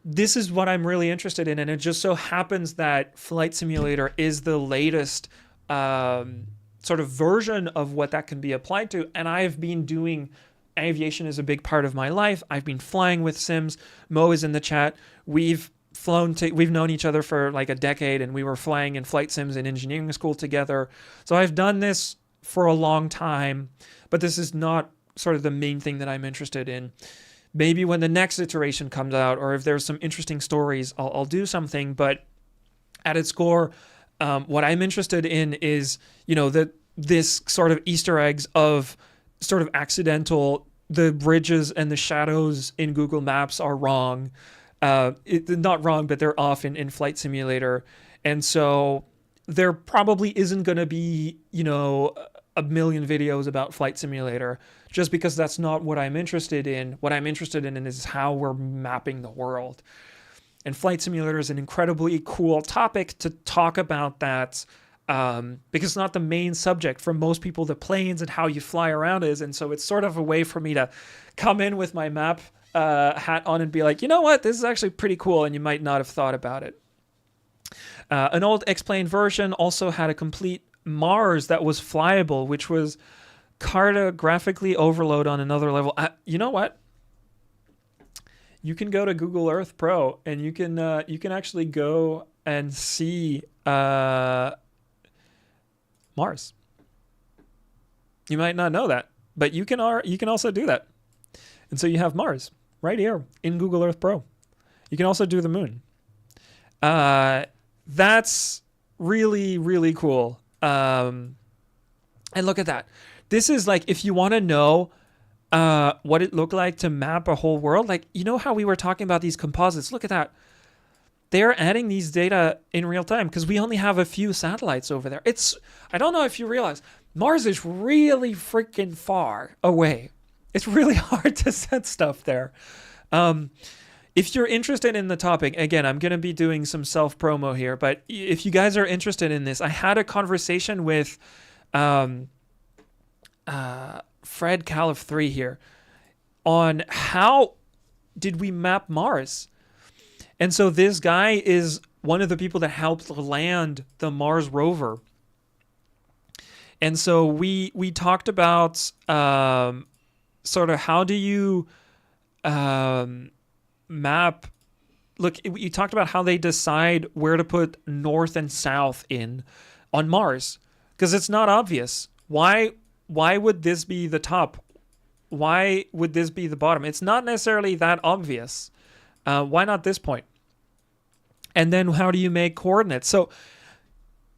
this is what I'm really interested in, and it just so happens that Flight Simulator is the latest sort of version of what that can be applied to. And I've been doing aviation is a big part of my life. I've been flying with Sims. Mo is in the chat. We've known each other for like a decade, and we were flying in flight sims in engineering school together. So I've done this for a long time, but this is not sort of the main thing that I'm interested in. Maybe when the next iteration comes out, or if there's some interesting stories, I'll do something. But at its core, what I'm interested in is, this sort of Easter eggs of sort of accidental, the bridges and the shadows in Google Maps are wrong. Not wrong, but they're off in Flight Simulator. And so there probably isn't going to be, a a million videos about Flight Simulator, just because that's not what I'm interested in. What I'm interested in is how we're mapping the world. And Flight Simulator is an incredibly cool topic to talk about that, because it's not the main subject for most people. The planes and how you fly around is, and so it's sort of a way for me to come in with my map hat on and be like, you know what, this is actually pretty cool, and you might not have thought about it. An old X-Plane version also had a complete Mars that was flyable, which was cartographically overload on another level. You know what? You can go to Google Earth Pro and you can actually go and see Mars. You might not know that, but you can also do that. And so you have Mars right here in Google Earth Pro. You can also do the moon. That's really, really cool. And look at that. This is like, if you want to know what it looked like to map a whole world, like, you know how we were talking about these composites? Look at that. They're adding these data in real time because we only have a few satellites over there. I don't know if you realize, Mars is really freaking far away. It's really hard to set stuff there. If you're interested in the topic, again, I'm going to be doing some self-promo here, but if you guys are interested in this, I had a conversation with Fred Calif 3 here on how did we map Mars. And so this guy is one of the people that helped land the Mars rover. And so we talked about sort of how do you map. Look, you talked about how they decide where to put north and south in on Mars, because it's not obvious. Why would this be the top? Why would this be the bottom? It's not necessarily that obvious. Why not this point? And then how do you make coordinates? So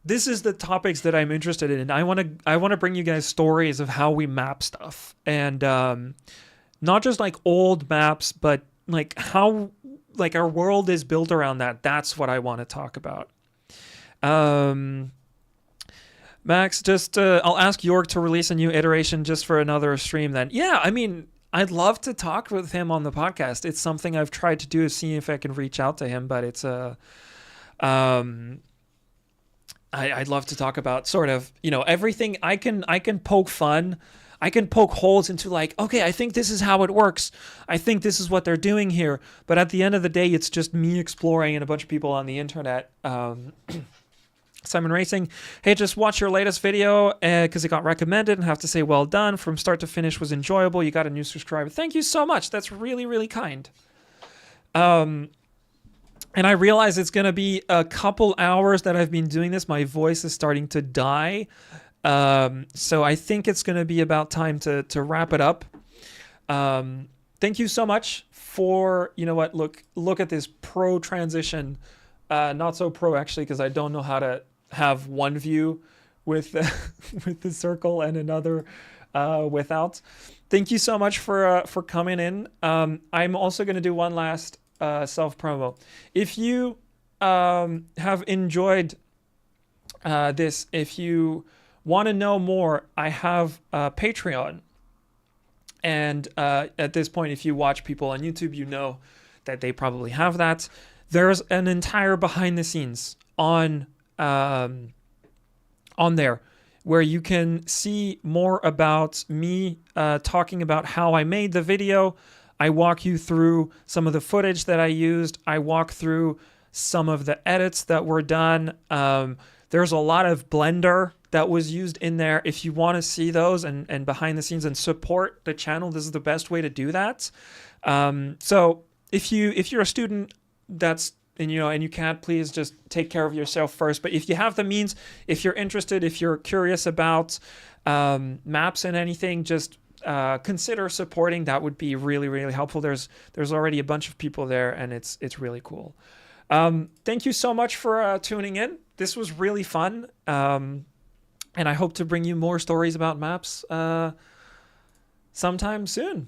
this is the topics that I'm interested in. I want to bring you guys stories of how we map stuff, and not just like old maps, but like how like our world is built around that. That's what I want to talk about. Max, just I'll ask York to release a new iteration just for another stream then. Yeah, I mean, I'd love to talk with him on the podcast. It's something I've tried to do, is see if I can reach out to him, but it's I'd love to talk about sort of, you know, everything. I can poke fun. I can poke holes into like, okay, I think this is how it works. I think this is what they're doing here. But at the end of the day, it's just me exploring and a bunch of people on the internet. Simon Racing, hey, just watch your latest video because it got recommended, and have to say well done. From start to finish was enjoyable. You got a new subscriber. Thank you so much. That's really, really kind. And I realize it's going to be a couple hours that I've been doing this. My voice is starting to die. So I think it's going to be about time to wrap it up. Thank you so much for, you know what, look at this pro transition. Not so pro actually, because I don't know how to have one view with with the circle and another without. Thank you so much for coming in. I'm also going to do one last self promo. If you have enjoyed this, if you want to know more, I have Patreon. And at this point, if you watch people on YouTube, you know that they probably have that. There's an entire behind the scenes on there where you can see more about me talking about how I made the video. I walk you through some of the footage that I used. I walk through some of the edits that were done. There's a lot of Blender that was used in there. If you want to see those and behind the scenes and support the channel, this is the best way to do that. So if you're a student and you can't, please just take care of yourself first. But if you have the means, if you're interested, if you're curious about maps and anything, just consider supporting. That would be really, really helpful. There's already a bunch of people there, and it's really cool. Thank you so much for tuning in. This was really fun. And I hope to bring you more stories about maps sometime soon.